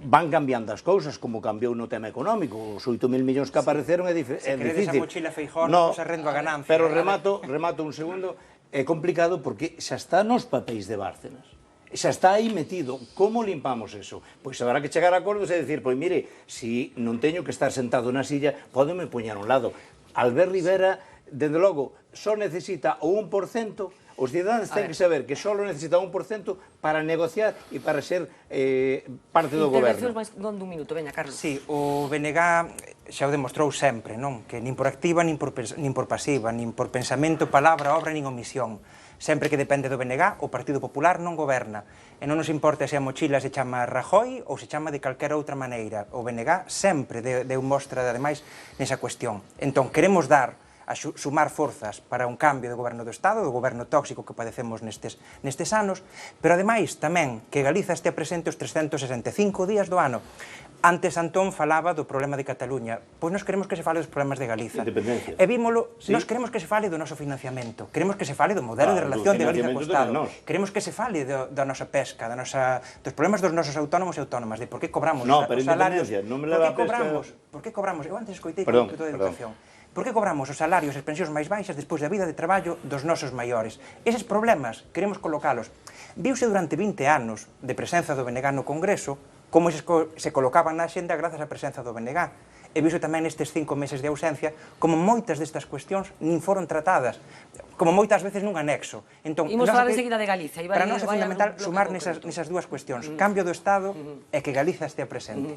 [SPEAKER 4] van cambiando as cousas, como cambiou no tema económico. Os 8.000 millóns que apareceron é difícil.
[SPEAKER 2] Se credes a mochila Feijóo, se rendo a ganancia.
[SPEAKER 4] Pero remato un segundo, é complicado porque xa está nos papéis de Bárcenas. Xa está aí metido. Como limpamos eso? Pois habrá que chegar a acordos e dicir, pois mire, si non teño que estar sentado na silla, pódeme poñer a un lado. Albert Rivera, dende logo, só necesita o 1%. Os cidadáns ten que saber que só necesita 1% para negociar e para ser parte do goberno.
[SPEAKER 1] Intervencións máis dun minuto, veña, Carlos.
[SPEAKER 2] Sí, o BNG xa o demostrou sempre, non? Que nin por activa, nin por pasiva, nin por pensamento, palabra, obra, nin omisión. Sempre que depende do BNG, o Partido Popular non goberna. E non nos importa se a mochila se chama Rajoy ou se chama de calquera outra maneira. O BNG sempre deu mostra, ademais, nesa cuestión. Entón, queremos dar a sumar forzas para un cambio do goberno do Estado, do goberno tóxico que padecemos nestes anos, pero ademais tamén que Galiza este presente os 365 días do ano. Antes Antón falaba do problema de Cataluña, pois nós queremos que se fale dos problemas de Galiza.
[SPEAKER 4] Independencia.
[SPEAKER 2] E vímolo, nós queremos que se fale do noso financiamento, queremos que se fale do modelo de relación de Galiza co Estado, queremos que se fale da nosa pesca, dos problemas dos nosos autónomos e autónomas, de por que cobramos os salarios, por que cobramos, eu antes escoitei con o de educación. Por que cobramos os salarios e as pensións máis baixas despois da vida de traballo dos nosos maiores? Eses problemas queremos colocalos. Viuse durante 20 anos de presenza do BNG no Congreso como se colocaban na axenda grazas á presenza do BNG. E viuse tamén nestes 5 meses de ausencia como moitas destas cuestións nin foron tratadas, como moitas veces nun anexo.
[SPEAKER 1] Entón, imos falar enseguida de Galiza.
[SPEAKER 2] Para nós é fundamental sumar nesas dúas cuestións. Cambio do Estado e que Galiza estea presente.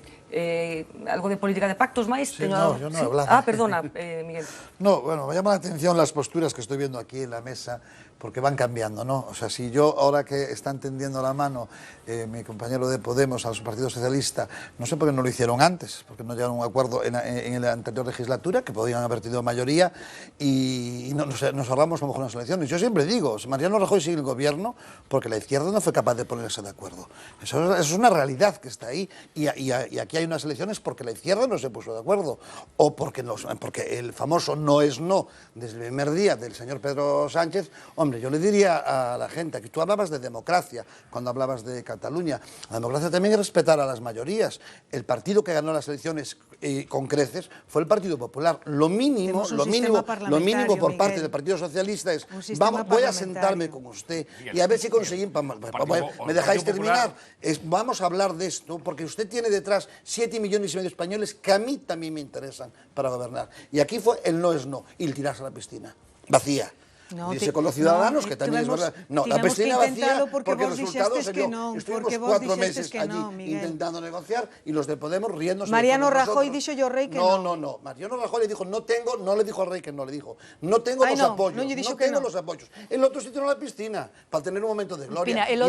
[SPEAKER 1] Algo de política de pactos máis?
[SPEAKER 7] No, yo no he hablado.
[SPEAKER 1] Perdona, Miguel.
[SPEAKER 7] No, bueno, me llama la atención las posturas que estoy viendo aquí en la mesa, porque van cambiando, ¿no? O sea, si yo, ahora que están tendiendo la mano mi compañero de Podemos al Partido Socialista, no sé por qué no lo hicieron antes, porque no llegaron a un acuerdo en la anterior legislatura, que podían haber tenido mayoría, y nos ahorramos a lo mejor unas elecciones. Yo siempre digo, si Mariano Rajoy sigue el gobierno, porque la izquierda no fue capaz de ponerse de acuerdo. Eso es una realidad que está ahí, y aquí hay unas elecciones porque la izquierda no se puso de acuerdo, o porque el famoso no es no, desde el primer día del señor Pedro Sánchez. Hombre, yo le diría a la gente, aquí tú hablabas de democracia, cuando hablabas de Cataluña, la democracia también es respetar a las mayorías. El partido que ganó las elecciones con creces fue el Partido Popular. Lo mínimo por parte del Partido Socialista es, voy a sentarme con usted y a ver si conseguimos, me dejáis terminar, vamos a hablar de esto, porque usted tiene detrás 7,5 millones de españoles que a mí también me interesan para gobernar. Y aquí fue el no es no, y el tirarse a la piscina, vacía. Dice con los ciudadanos, que también es verdad. No, la piscina vacía porque el resultado sería, estuvimos 4 meses allí intentando negociar y los de Podemos riéndose.
[SPEAKER 6] Mariano Rajoy dijo yo rey que no.
[SPEAKER 7] No. Mariano Rajoy le dijo, no le dijo al rey que no, le dijo, no tengo los apoyos, no tengo los apoyos. El otro se tiró a la piscina para tener un momento de gloria.
[SPEAKER 6] El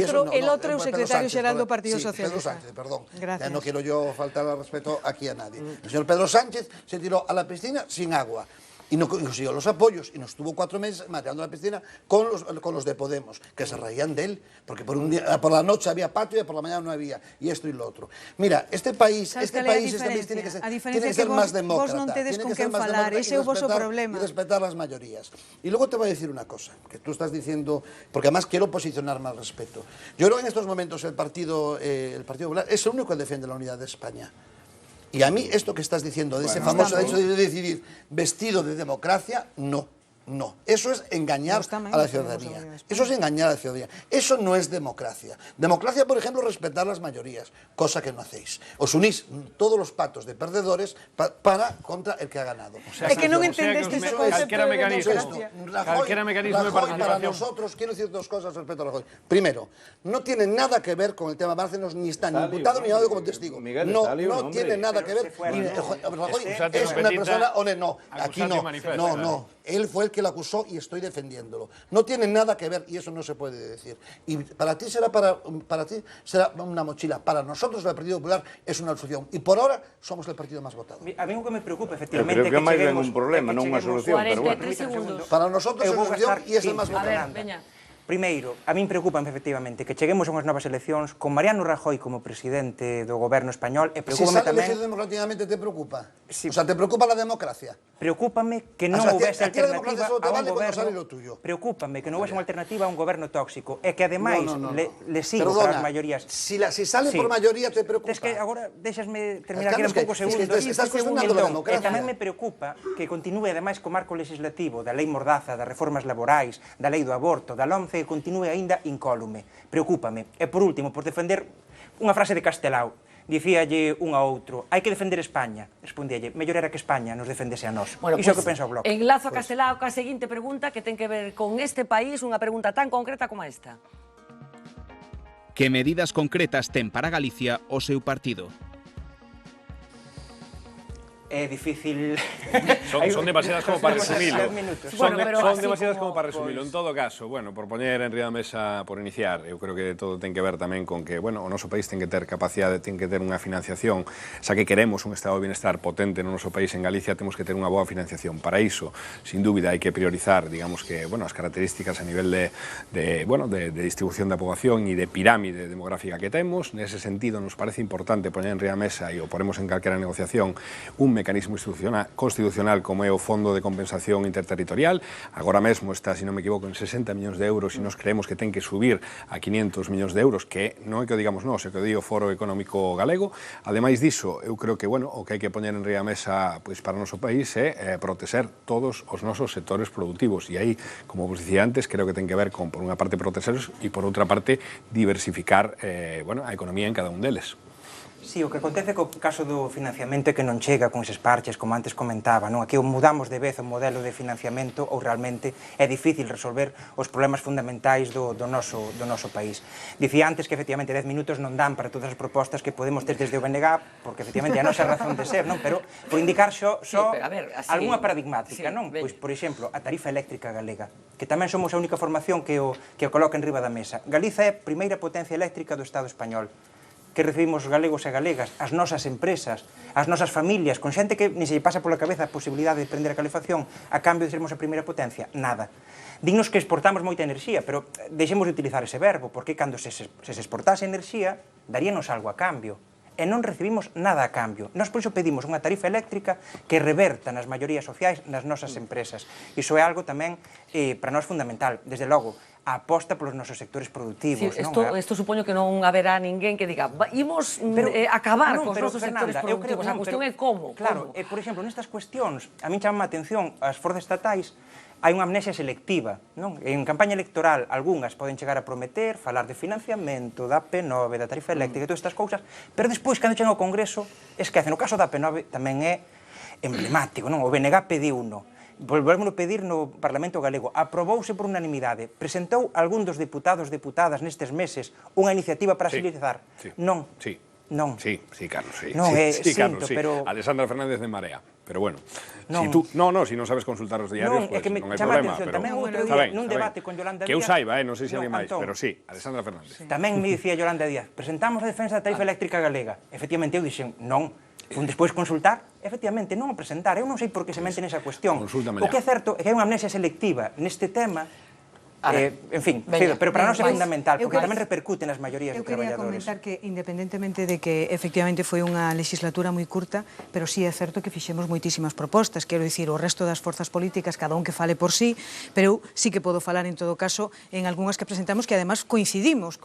[SPEAKER 6] otro secretario xeral do Partido Socialista.
[SPEAKER 7] Pedro Sánchez, perdón.
[SPEAKER 6] Gracias.
[SPEAKER 7] No quiero yo faltar al respeto aquí a nadie. El señor Pedro Sánchez se tiró a la piscina sin agua. Y no consiguió los apoyos, y nos tuvo 4 meses mateando la piscina con los de Podemos, que se reían de él, porque por la noche había patio y por la mañana no había, y esto y lo otro. Mira, este país tiene que ser más demócrata, tiene que ser más demócrata y respetar las mayorías. Y luego te voy a decir una cosa, que tú estás diciendo, porque además quiero posicionarme al respeto. Yo creo que en estos momentos el Partido Popular es el único que defiende la unidad de España. Y a mí esto que estás diciendo, de ese famoso hecho de decidir vestido de democracia, no. Eso es engañar a la ciudadanía. Eso es engañar a la ciudadanía. Eso no es democracia. Democracia, por ejemplo, respetar las mayorías, cosa que no hacéis. Os unís todos los patos de perdedores contra el que ha ganado.
[SPEAKER 6] Es que no entendeste ese concepto de democracia.
[SPEAKER 7] Rajoy, para nosotros, quiero decir 2 cosas respecto a Rajoy. Primero, no tiene nada que ver con el tema Bárcenas, ni está ni imputado ni dado como testigo. No tiene nada que ver. Rajoy es una persona honesta. No, aquí no. Él fue el que lo acusó y estoy defendiéndolo. No tiene nada que ver y eso no se puede decir. Y para ti será una mochila. Para nosotros el Partido Popular es una solución. Y por ahora somos el partido más votado.
[SPEAKER 2] A mí lo que me preocupa, efectivamente,
[SPEAKER 4] creo que máis un problema, non unha solución, pero bueno.
[SPEAKER 1] Segundos.
[SPEAKER 7] Para nosotros es una solución y es el más votado.
[SPEAKER 1] Veña.
[SPEAKER 2] Primeiro, a min preocupa efectivamente que cheguemos a unhas novas eleccións con Mariano Rajoy como presidente do goberno español e preocúpame
[SPEAKER 7] Si sale
[SPEAKER 2] tamén...
[SPEAKER 7] elegido democráticamente te preocupa?
[SPEAKER 2] Sí.
[SPEAKER 7] O sea, te preocupa la democracia?
[SPEAKER 2] Preocúpame que non
[SPEAKER 7] O sea,
[SPEAKER 2] houvese
[SPEAKER 7] aquí la
[SPEAKER 2] alternativa
[SPEAKER 7] democracia solo te
[SPEAKER 2] a un
[SPEAKER 7] vale cuando
[SPEAKER 2] goberno...
[SPEAKER 7] sale lo tuyo.
[SPEAKER 2] Preocúpame que non houvese unha alternativa a un goberno tóxico e que ademais lesivo
[SPEAKER 7] Perdona,
[SPEAKER 2] para as maiorías.
[SPEAKER 7] Si sale
[SPEAKER 2] Sí.
[SPEAKER 7] por mayoría te preocupa.
[SPEAKER 2] Es que agora deixasme terminar,
[SPEAKER 7] Claro,
[SPEAKER 2] quedan poucos
[SPEAKER 7] es que
[SPEAKER 2] segundos.
[SPEAKER 7] estás cuestionando la democracia.
[SPEAKER 2] E tamén me preocupa que continúe ademais co marco legislativo da lei Mordaza, das reformas laborais, da lei do aborto, da LOMCE, que continúe aínda incólume. Preocúpame. E por último, por defender unha frase de Castelao, dicíalle un a outro, hai que defender España. Respondíalle, mellor era que España nos defendese a nós.
[SPEAKER 1] Bueno,
[SPEAKER 2] Iso
[SPEAKER 1] pues,
[SPEAKER 2] que pensa o Bloque.
[SPEAKER 1] enlazo a Castelao ca seguinte pregunta que ten que ver con este país, unha pregunta tan concreta como esta.
[SPEAKER 5] Que medidas concretas ten para Galicia o seu partido?
[SPEAKER 2] É difícil...
[SPEAKER 3] Son demasiadas como para resumilo. Son demasiadas como para resumilo. En todo caso, bueno, por poñer en riba da mesa, por iniciar, eu creo que todo ten que ver tamén con que, bueno, o noso país ten que ter capacidade, ten que ter unha financiación. Xa que queremos un estado de bienestar potente no noso país, en Galicia temos que ter unha boa financiación. Para iso, sin dúbida, hai que priorizar, digamos que, bueno, as características a nivel de distribución da poboación e de pirámide demográfica que temos. Nese sentido, nos parece importante poñer en riba da mesa e o poremos en calquera negociación un mecanismo constitucional como é o Fondo de Compensación Interterritorial. Agora mesmo está, se non me equivoco, en 60 millóns de euros e nos creemos que ten que subir a 500 millóns de euros, que non é que o digamos nós, é que o di o Foro Económico Galego. Ademais diso, eu creo que, bueno, o que hai que poñer en riba mesa pois, para o noso país é proteger todos os nosos sectores productivos e aí, como vos dicía antes, creo que ten que ver con, por unha parte, protegerlos e por outra parte, diversificar a economía en cada un deles.
[SPEAKER 2] Sí, o que acontece co caso do financiamento é que non chega con eses parches, como antes comentaba, non? Aquí mudamos de vez o modelo de financiamento ou realmente é difícil resolver os problemas fundamentais do noso país. Dicía antes que efectivamente 10 minutos non dan para todas as propostas que podemos ter desde o BNG, porque efectivamente a nosa razón de ser, non? Pero por indicar só algunha paradigmática, non? Pois, por exemplo, a tarifa eléctrica galega, que tamén somos a única formación que o coloca en riba da mesa. Galiza é a primeira potencia eléctrica do Estado español. Que recibimos os galegos e galegas, as nosas empresas, as nosas familias, con xente que ni se lle pasa pola cabeza a posibilidade de prender a calefacción a cambio de sermos a primeira potencia, nada. Dignos que exportamos moita enerxía, pero deixemos de utilizar ese verbo, porque cando se exportase enerxía, daríanos algo a cambio. E non recibimos nada a cambio. Nós por iso pedimos unha tarifa eléctrica que reverta nas maiorías sociais nas nosas empresas. Iso é algo tamén para nós fundamental. Desde logo, a aposta polos nosos sectores productivos.
[SPEAKER 1] Isto supoño que non haberá ninguén que diga imos acabar cos nosos sectores productivos. A cuestión é como.
[SPEAKER 2] Claro, por exemplo, nestas cuestións, a min chama a atención as forzas estatais, hai unha amnesia selectiva, non? En campaña electoral, algunhas poden chegar a prometer, falar de financiamento, da P9, da tarifa eléctrica e todas estas cousas, pero despois, cando chegan ao Congreso, esquecen. O caso da P9 tamén é emblemático, non? O BNG pediu uno. Volvémoslo pedir no Parlamento Galego. Aprobouse por unanimidade. Presentou algún dos deputados, deputadas nestes meses unha iniciativa para agilizar. Non. Non.
[SPEAKER 3] Sí, Carlos, sí.
[SPEAKER 2] Non,
[SPEAKER 3] Carlos, sí.
[SPEAKER 2] pero...
[SPEAKER 3] Alessandra Fernández de Marea. Pero bueno, si non sabes consultar os diarios,
[SPEAKER 2] pues non hai
[SPEAKER 3] problema.
[SPEAKER 2] Tamén outro día, nun debate con Yolanda Díaz...
[SPEAKER 3] Que eu saiba, non sei se hai máis, pero sí, Alessandra Fernández.
[SPEAKER 2] Tamén me dicía Yolanda Díaz, presentamos a defensa da tarifa eléctrica galega. Efectivamente, eu dixen, non. Despois consultar, efectivamente, non o presentar. Eu non sei por que se mente nesa cuestión. O que é certo é que hai unha amnesia selectiva neste tema. En fin, pero para nós é fundamental, porque tamén repercute nas maiorías de traballadores.
[SPEAKER 6] Eu quería comentar que, independentemente de que efectivamente foi unha legislatura moi curta, pero sí é certo que fixemos moitísimas propostas, quero dicir, o resto das forzas políticas, cada un que fale por sí, pero eu sí que podo falar en todo caso en algunhas que presentamos que además coincidimos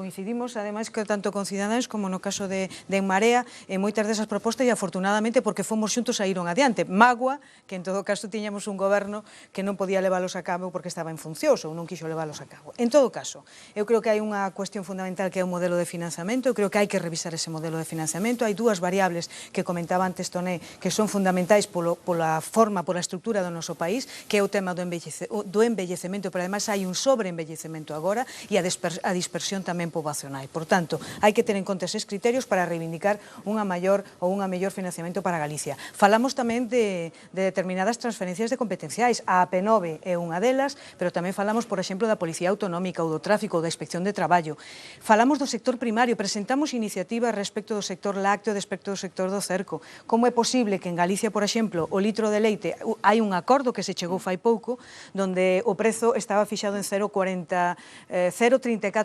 [SPEAKER 6] ademais que tanto con Ciudadanos como no caso de En Marea, en moitas desas propostas e afortunadamente porque fomos xuntos a ir adiante. Magua, que en todo caso tiñamos un goberno que non podía leválos a cabo porque estaba en funcións ou non quixo leválos a cabo. En todo caso, eu creo que hai unha cuestión fundamental que é o modelo de financiamento, eu creo que hai que revisar ese modelo de financiamento, hai dúas variables que comentaba antes Toné, que son fundamentais pola forma, pola estructura do noso país, que é o tema do envellecemento, pero además hai un sobreenvellecemento agora e a dispersión tamén poboacional. Por tanto, hai que ter en conta eses criterios para reivindicar unha mellor financiamento para Galicia. Falamos tamén de determinadas transferencias de competenciais. A AP9 é unha delas, pero tamén falamos, por exemplo, da da Policía Autonómica ou do Tráfico ou da Inspección de Traballo. Falamos do sector primario, presentamos iniciativas respecto do sector lácteo, respecto do sector do cerco. Como é posible que en Galicia, por exemplo, o litro de leite, hai un acordo que se chegou fai pouco, donde o prezo estaba fixado en 0,34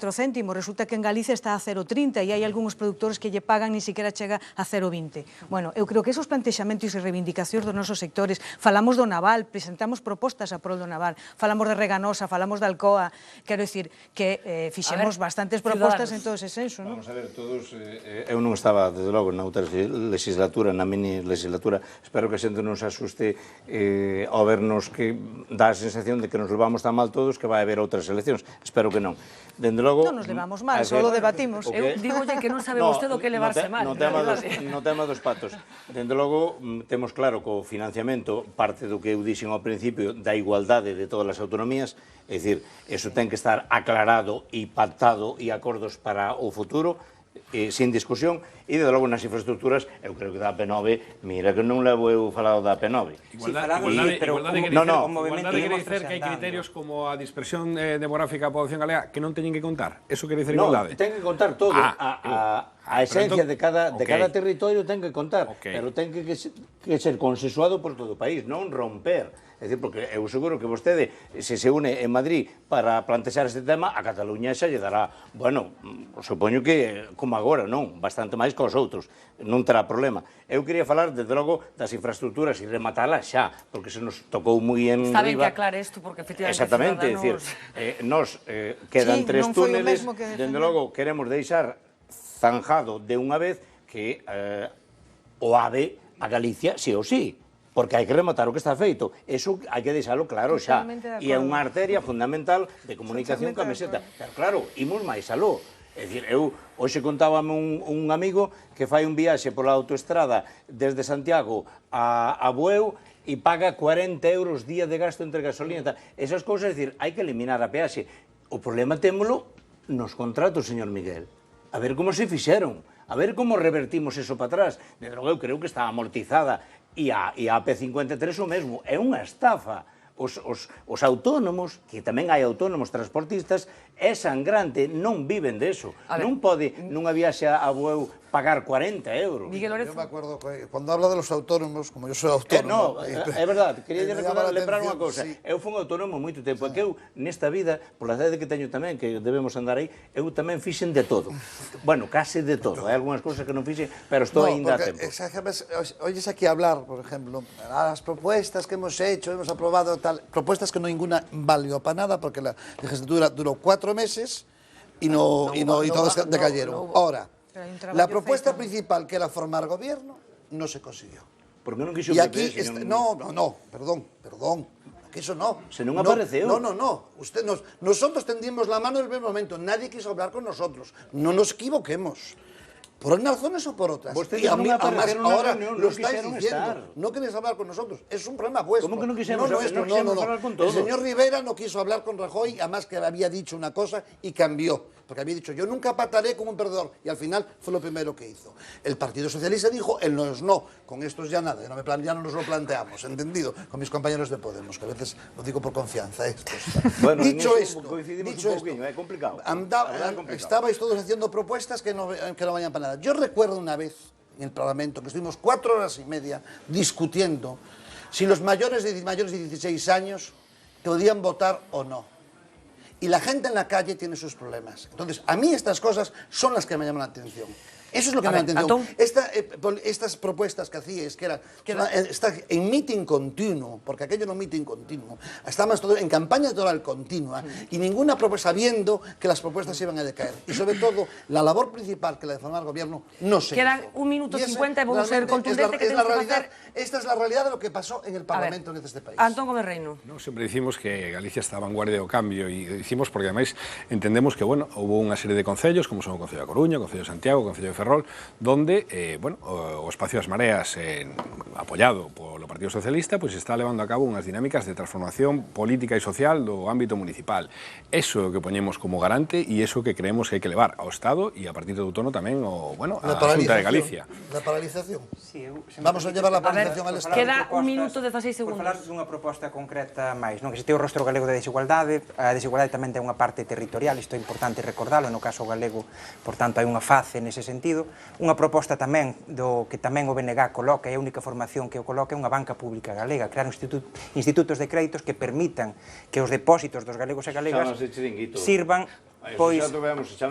[SPEAKER 6] céntimos, resulta que en Galicia está a 0,30 e hai algúns produtores que lle pagan ni siquiera chega a 0,20. Bueno, eu creo que esos plantexamentos e reivindicacións dos nosos sectores, falamos do naval, presentamos propostas a prol do naval, falamos de Reganosa, falamos de Alcoa, quero dicir que fixemos bastantes propostas en todo ese senso, non?
[SPEAKER 4] Vamos a ver, todos, eu non estaba, desde logo, na outra legislatura, na mini legislatura, espero que a xente non se asuste ao vernos que dá a sensación de que nos levamos tan mal todos que vai haber outras eleccións, espero que non. Dende logo...
[SPEAKER 6] Non nos levamos mal, só lo debatimos.
[SPEAKER 1] Eu digolle que non sabe vostede o que levarse mal.
[SPEAKER 4] No tema dos patos. Dende logo, temos claro que o financiamento, parte do que eu dixen ao principio, da igualdade de todas as autonomías, é dicir, eso ten que estar aclarado e pactado e acordos para o futuro, sin discusión, e de logo nas infraestructuras, eu creo que da AP9, mira que non levo eu falado da AP9.
[SPEAKER 3] Igualdade quere dicer que hai criterios como a dispersión demográfica da población galega que non teñen que contar. Eso quere dicer igualdade?
[SPEAKER 4] Non, ten que contar todo. A esencia de cada territorio ten que contar, pero ten que ser consensuado por todo o país, non romper. É dicir, porque eu seguro que vostede, se se une en Madrid para plantexar este tema, a Cataluña xa lle dará, bueno, supoño que como agora, non, bastante máis que os outros, non terá problema. Eu quería falar, desde logo, das infraestructuras e rematalas xa, porque se nos tocou moi en
[SPEAKER 1] Está ben
[SPEAKER 4] riba.
[SPEAKER 1] que aclare isto, porque efectivamente...
[SPEAKER 4] Exactamente, é dicir, nos quedan 3 túneles, dende logo queremos deixar zanjado de unha vez que o AVE a Galicia, sí ou sí, porque hai que rematar o que está feito. Eso hai que deixalo claro xa. E é unha arteria fundamental de comunicación coa meseta. Pero claro, imos máis aló. É dicir, eu hoxe contábame un amigo que fai un viaxe pola autoestrada desde Santiago a Bueu e paga 40 euros día de gasto entre gasolina. Esas cousas, é dicir, hai que eliminar a peaxe. O problema témolo nos contratos, señor Miguel. A ver como se fixeron, a ver como revertimos eso para atrás. De logo, eu creo que está amortizada. E a AP53 o mesmo, é unha estafa. Os autónomos, que tamén hai autónomos transportistas, é sangrante, non viven de eso. Non pode, nunha viaxe a Bueu, pagar 40 euros.
[SPEAKER 1] Miguel Lorenzo.
[SPEAKER 7] Yo me acuerdo que cuando habla de los autónomos, como yo soy autónomo...
[SPEAKER 4] É verdade, quería lembrar unha cousa. Eu fui un autónomo moito tempo, e que eu, nesta vida, pola idade que teño tamén, que debemos andar aí, eu tamén fixen de todo. Bueno, case de todo. Hai algunhas cousas que non fixen, pero estou ainda a tempo.
[SPEAKER 7] Oyes aquí hablar, por ejemplo, las propuestas que hemos hecho, hemos aprobado tal... Propuestas que no ninguna valió para nada, porque la legislatura duró 4 meses y todos decayeron. Ahora... La propuesta principal, que era formar gobierno, no se consiguió.
[SPEAKER 4] ¿Por qué non quiso
[SPEAKER 7] y aquí perdón, que eso no.
[SPEAKER 4] Se non apareceu.
[SPEAKER 7] No. Nosotros tendimos la mano en el primer momento, nadie quiso hablar con nosotros. No nos equivoquemos. Por unas razones o por otras.
[SPEAKER 4] Y además
[SPEAKER 7] ahora lo estáis diciendo. No queréis hablar con nosotros. Es un problema vuestro.
[SPEAKER 4] ¿Cómo que no quisimos hablar con todos?
[SPEAKER 7] El señor Rivera no quiso hablar con Rajoy, además que había dicho una cosa y cambió. Porque había dicho, yo nunca pactaré con un perdedor. Y al final fue lo primero que hizo. El Partido Socialista dijo, él no es no. Con estos ya nada, ya no nos lo planteamos, ¿entendido? Con mis compañeros de Podemos, que a veces lo digo por confianza.
[SPEAKER 4] Bueno,
[SPEAKER 7] dicho esto,
[SPEAKER 4] es complicado.
[SPEAKER 7] Estabais todos haciendo propuestas que no vayan para nada. Yo recuerdo una vez en el Parlamento que estuvimos 4 horas y media discutiendo si los mayores de 16 años podían votar o no. Y la gente en la calle tiene sus problemas. Entonces, a mí estas cosas son las que me llaman la atención. Eso es lo que me llama la atención. Estas propuestas que hacíais, que está en meeting continuo, porque aquello no meeting continuo, estábamos en campaña electoral continua, y ninguna propuesta, sabiendo que las propuestas iban a decaer. Y sobre todo, la labor principal, que la de formar gobierno, no se hizo.
[SPEAKER 1] Quedan 1 minuto 50 y vamos a ser contundentes que tenemos que hacer.
[SPEAKER 7] Esta es la realidad de lo que pasó en el Parlamento de este país.
[SPEAKER 1] Antón Gómez Reino.
[SPEAKER 3] No, sempre dicimos que Galicia está a vanguardia do cambio, e dicimos porque ademais entendemos que, bueno, houve unha serie de concellos, como son o Concello da Coruña, o Concello de Santiago, o Concello de Ferrol, donde, bueno, o Espacio das Mareas, apoyado polo Partido Socialista, pois está levando a cabo unhas dinámicas de transformación política e social do ámbito municipal. Eso é o que poñemos como garante e eso que creemos que hai que levar ao Estado e a partir de outono tamén a Xunta de Galicia.
[SPEAKER 7] La paralización.
[SPEAKER 2] Sí,
[SPEAKER 7] Vamos a llevar la paralización al Estado.
[SPEAKER 1] Queda un minuto 16
[SPEAKER 2] Por
[SPEAKER 1] segundos.
[SPEAKER 2] falar dunha proposta concreta máis, non? Que existe o rostro galego de desigualdade, a desigualdade tamén ten unha parte territorial, isto é importante recordalo, no caso galego, por tanto, hai unha face nese sentido. Unha proposta tamén do que tamén o BNG coloca, e a única formación que o coloca é unha banca pública galega, crear institutos de créditos que permitan que os depósitos dos galegos e galegas sirvan. Pois,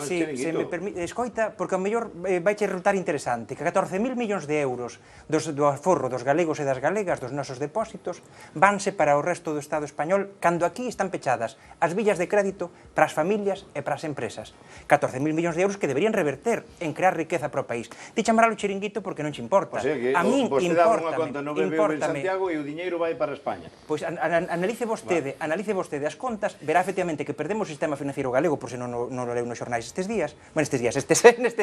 [SPEAKER 2] se me permite, escoita, porque ao mellor vai che resultar interesante que 14.000 millóns de euros do aforro dos galegos e das galegas dos nosos depósitos vanse para o resto do Estado español cando aquí están pechadas as villas de crédito para as familias e para as empresas. 14.000 millóns de euros que deberían reverter en crear riqueza para o país. Ti chamaralo chiringuito porque non che importa.
[SPEAKER 4] O sea que
[SPEAKER 2] a min
[SPEAKER 4] importa no BBVA en Santiago e o diñeiro vai para España.
[SPEAKER 2] Pois analice vostede as contas, verá efectivamente que perdemos o sistema financiero galego por se non o leu nos xornais estes días, nestes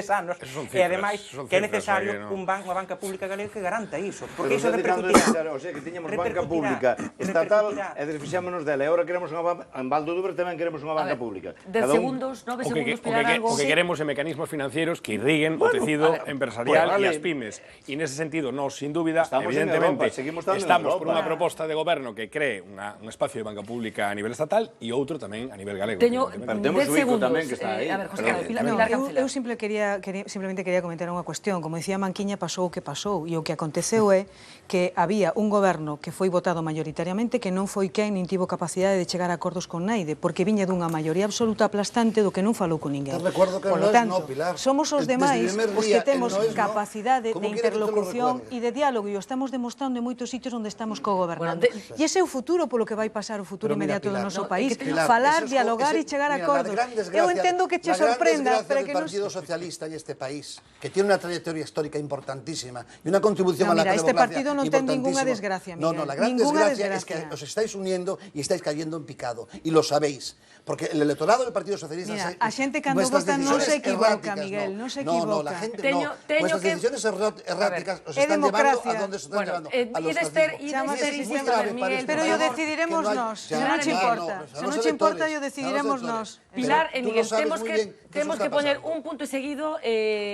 [SPEAKER 2] anos, e ademais que é necesario unha banca pública galega que garanta iso, porque iso repercutirá.
[SPEAKER 4] O sea, que tiñamos banca pública estatal e desfixámonos dela, e agora queremos en Val do Dubre tamén queremos unha banca pública.
[SPEAKER 1] 10 segundos, 9 segundos, Pilar, algo.
[SPEAKER 3] O que queremos é mecanismos financieros que irriguen o tecido empresarial e as pymes. E nese sentido, nós, sin dúbida, evidentemente, estamos por unha proposta de goberno que cree un espacio de banca pública a nivel estatal e outro tamén a nivel galego.
[SPEAKER 1] Teño 10 segundos.
[SPEAKER 4] Que está aí.
[SPEAKER 1] A ver, José, Pilar Cancela.
[SPEAKER 6] Eu simplemente quería comentar unha cuestión. Como dicía Manquiña, pasou o que pasou, e o que aconteceu é que había un goberno que foi votado maioritariamente que non foi quen nin tivo capacidade de chegar a acordos con naide, porque viña dunha maioría absoluta aplastante do que non falou con ninguén.
[SPEAKER 7] Te recuerdo que
[SPEAKER 6] Por lo
[SPEAKER 7] no es
[SPEAKER 6] tanto,
[SPEAKER 7] no, Pilar.
[SPEAKER 6] somos os demais os que temos capacidade
[SPEAKER 7] ¿Cómo
[SPEAKER 6] de
[SPEAKER 7] quiere que te lo
[SPEAKER 6] interlocución
[SPEAKER 7] recuerde?
[SPEAKER 6] e de diálogo, e o estamos demostrando en moitos sitios onde estamos co-gobernando. E ese é o futuro polo que vai pasar o futuro inmediato do noso país. Falar, dialogar e chegar a acordos. Eu entendo que che sorprenda, pero que
[SPEAKER 7] el Partido Socialista y este país, que tiene una trayectoria histórica importantísima y una contribución a la democracia
[SPEAKER 6] este partido no ten ninguna
[SPEAKER 7] importantísima.
[SPEAKER 6] desgracia, Miguel.
[SPEAKER 7] No, la gran desgracia es que os estáis uniendo y estáis cayendo en picado, y lo sabéis, porque el electorado del Partido Socialista...
[SPEAKER 6] Mira, a xente cando vota non se equivoca, Miguel, non se equivoca.
[SPEAKER 7] No, la gente no. Vuestras decisiones erráticas os están llevando a donde os están llevando, a los fascismos.
[SPEAKER 6] Pero yo decidiremos nós, se non che importa. Se non che importa, yo decidiremos nós.
[SPEAKER 1] Pilar e Miguel, temos que poñer un punto seguido,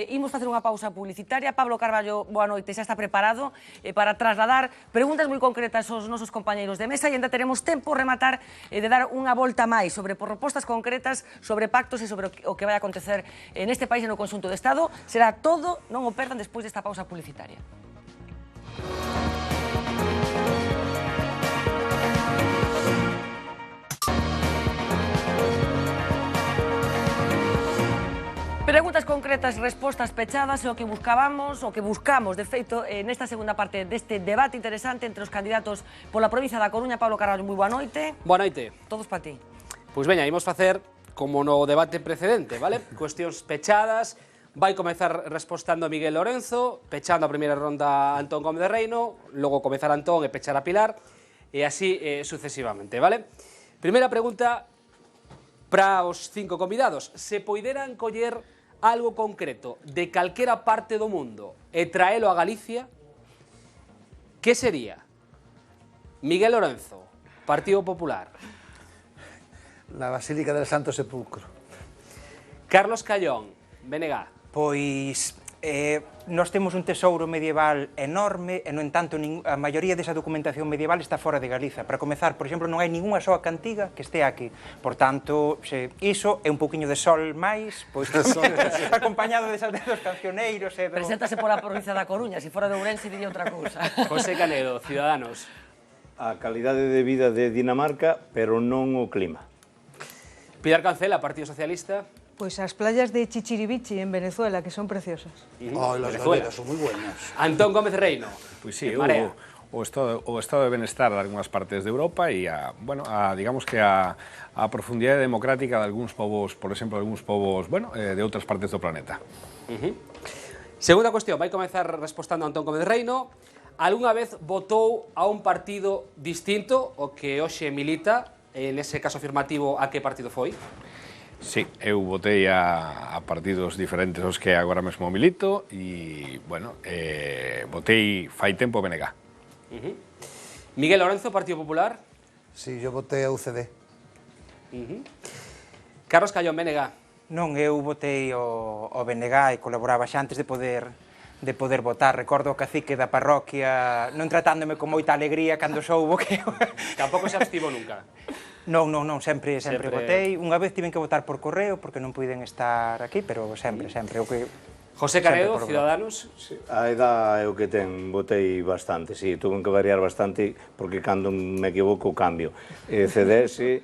[SPEAKER 1] imos facer unha pausa publicitaria. Pablo Carballo, boa noite, xa está preparado para trasladar preguntas moi concretas aos nosos compañeiros de mesa e ainda teremos tempo de rematar de dar unha volta máis sobre propostas concretas, sobre pactos e sobre o que vai acontecer neste país e no conxunto do Estado. Será todo, non o perdan despois desta pausa publicitaria. Preguntas concretas, respostas pechadas, é o que buscábamos, o que buscamos, de feito, nesta segunda parte deste debate interesante entre os candidatos pola provincia da Coruña. Pablo Carballo, moi boa noite.
[SPEAKER 8] Boa noite.
[SPEAKER 1] Todos para ti.
[SPEAKER 8] Pois veña, imos facer como no debate precedente, vale? Cuestións pechadas, vai comezar respostando Miguel Lorenzo, pechando a primeira ronda Antón Gómez de Reino, logo comezar Antón e pechar a Pilar, e así sucesivamente, vale? Primeira pregunta para os 5 convidados. Se poideran coller algo concreto de calquera parte do mundo e traelo a Galicia, que sería? Miguel Lorenzo, Partido Popular.
[SPEAKER 9] La Basílica del Santo Sepulcro.
[SPEAKER 8] Carlos Callón, BNG.
[SPEAKER 2] Pois nós temos un tesouro medieval enorme e, no entanto, a maioría desa documentación medieval está fora de Galiza. Para comezar, por exemplo, non hai ningunha soa cantiga que este aquí. Por tanto, iso é un pouquiño de sol máis, pois acompañado dos cancioneiros e do...
[SPEAKER 1] Preséntase pola provincia da Coruña, se fora de Ourense diría outra cousa.
[SPEAKER 8] José Canedo, Ciudadanos.
[SPEAKER 4] A calidade de vida de Dinamarca, pero non o clima.
[SPEAKER 8] Pilar Cancela, Partido Socialista.
[SPEAKER 6] Pois as playas de Chichiribichi en Venezuela, que son preciosas.
[SPEAKER 7] Las galeras son moi buenas.
[SPEAKER 8] Antón Gómez Reino.
[SPEAKER 3] Pois sí, o estado de benestar de algunhas partes de Europa e digamos que a profundidade democrática de algúns povos, por exemplo, algúns povos, de outras partes do planeta.
[SPEAKER 8] Segunda cuestión, vai comezar respostando Antón Gómez Reino. Algunha vez votou a un partido distinto o que hoxe milita, nese caso afirmativo, a que partido foi?
[SPEAKER 3] Sí, eu votei a partidos diferentes aos que agora mesmo milito e, bueno, votei fai tempo BNG.
[SPEAKER 8] Miguel Lorenzo, Partido Popular.
[SPEAKER 9] Sí, yo voté a UCD.
[SPEAKER 8] Carlos Callón, BNG.
[SPEAKER 2] Non, eu votei o BNG e colaboraba xa antes de poder votar. Recordo o cacique da parroquia non tratándome con moita alegría cando soubo que...
[SPEAKER 8] Tampouco se abstivo nunca.
[SPEAKER 2] Non, sempre votei. Unha vez tiven que votar por correo porque non puiden estar aquí, pero sempre. O que...
[SPEAKER 8] José Canedo, Ciudadanos.
[SPEAKER 4] Sí, a edad é o que ten, votei bastante, sí, tuve que variar bastante porque cando me equivoco cambio. CDS,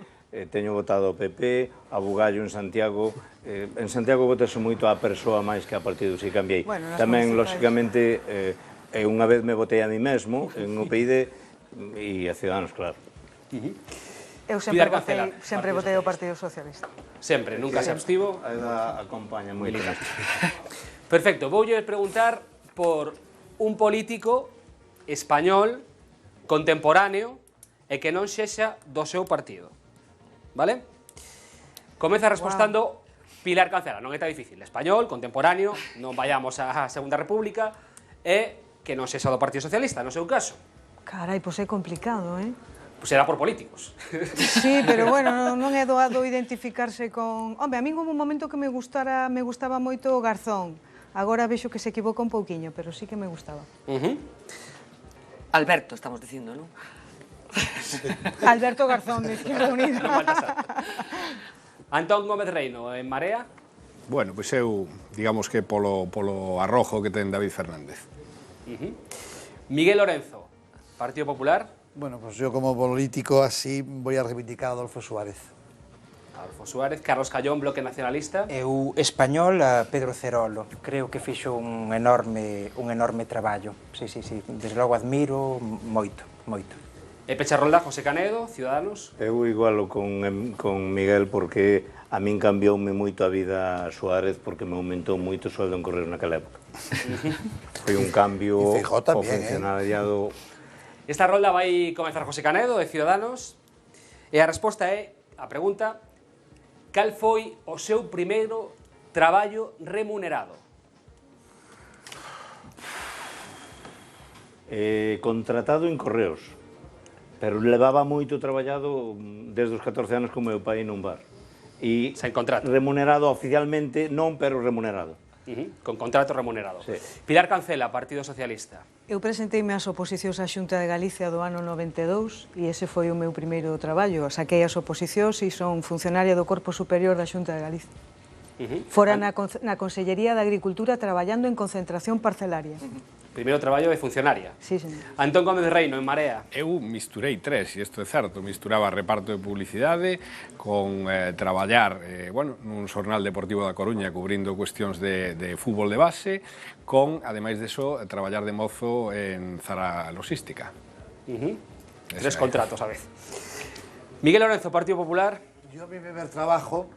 [SPEAKER 4] teño votado ao PP, a Bugallo en Santiago. En Santiago votase moito a persoa máis que a partido, si cambiei.
[SPEAKER 6] Bueno,
[SPEAKER 4] tamén, lóxicamente, unha vez me votei a mí mesmo, en UPyD e a Ciudadanos, claro.
[SPEAKER 6] Eu sempre votei o Partido Socialista.
[SPEAKER 8] Sempre, nunca se abstivo.
[SPEAKER 4] A edad acompaña moito.
[SPEAKER 8] Perfecto, voulle preguntar por un político español contemporáneo e que non sexa do seu partido. Vale? Comeza respostando Pilar Cancela, non é tan difícil. Español, contemporáneo, non vayamos á Segunda República e que non sexa do Partido Socialista, no seu caso.
[SPEAKER 6] Carai, pois é complicado, eh?
[SPEAKER 8] Pois será por políticos.
[SPEAKER 6] Sí, pero bueno, non é doado identificarse con... Home, a min houve un momento que me gustaba moito o Garzón. Agora vexo que se equivoca un pouquiño, pero sí que me gustaba.
[SPEAKER 1] Alberto, estamos dicindo, non?
[SPEAKER 6] Alberto Garzón, de Izquierda Unida.
[SPEAKER 8] Antón Gómez Reino, en Marea.
[SPEAKER 3] Bueno, pois eu, digamos que polo arrojo que ten David Fernández.
[SPEAKER 8] Miguel Lorenzo, Partido Popular.
[SPEAKER 9] Bueno, pues yo como político así voy a reivindicar a Adolfo Suárez.
[SPEAKER 8] Adolfo Suárez. Carlos Callón, Bloque Nacionalista.
[SPEAKER 2] Eu, español, a Pedro Cerolo. Creo que fixo un enorme traballo. Sí, desde logo admiro moito.
[SPEAKER 8] E Pecharrolda, José Canedo, Ciudadanos.
[SPEAKER 4] Eu igualo con Miguel porque a min cambioume moito a vida a Suárez porque me aumentou moito o sueldo en Correos naquela época. Foi un cambio ao funcionariado.
[SPEAKER 8] Esta rolda vai comezar José Canedo, de Ciudadanos, e a resposta é, a pregunta, cal foi o seu primeiro traballo remunerado?
[SPEAKER 4] Contratado en Correos, pero levaba moito traballado desde os 14 anos con meu pai nun bar. E
[SPEAKER 8] sen contrato.
[SPEAKER 4] Remunerado oficialmente non, pero remunerado.
[SPEAKER 8] Con contrato remunerado.
[SPEAKER 4] Sí.
[SPEAKER 8] Pilar Cancela, Partido Socialista.
[SPEAKER 6] Eu presenteime ás oposicións á Xunta de Galicia do ano 92 e ese foi o meu primeiro traballo. Saquei as oposicións e son funcionaria do Corpo Superior da Xunta de Galicia. Fora na Consellería de Agricultura traballando en concentración parcelaria.
[SPEAKER 8] Primeiro traballo de funcionaria.
[SPEAKER 6] Sí, señor.
[SPEAKER 8] Antón Gómez Reino, en Marea.
[SPEAKER 3] Eu misturei tres, e isto é certo, misturaba reparto de publicidade con traballar nun xornal deportivo da Coruña cubrindo cuestións de fútbol de base, con, ademais deso, traballar de mozo en Zara Logística.
[SPEAKER 8] Tres contratos a vez. Miguel Lorenzo, Partido Popular.
[SPEAKER 9] Yo mi primer trabajo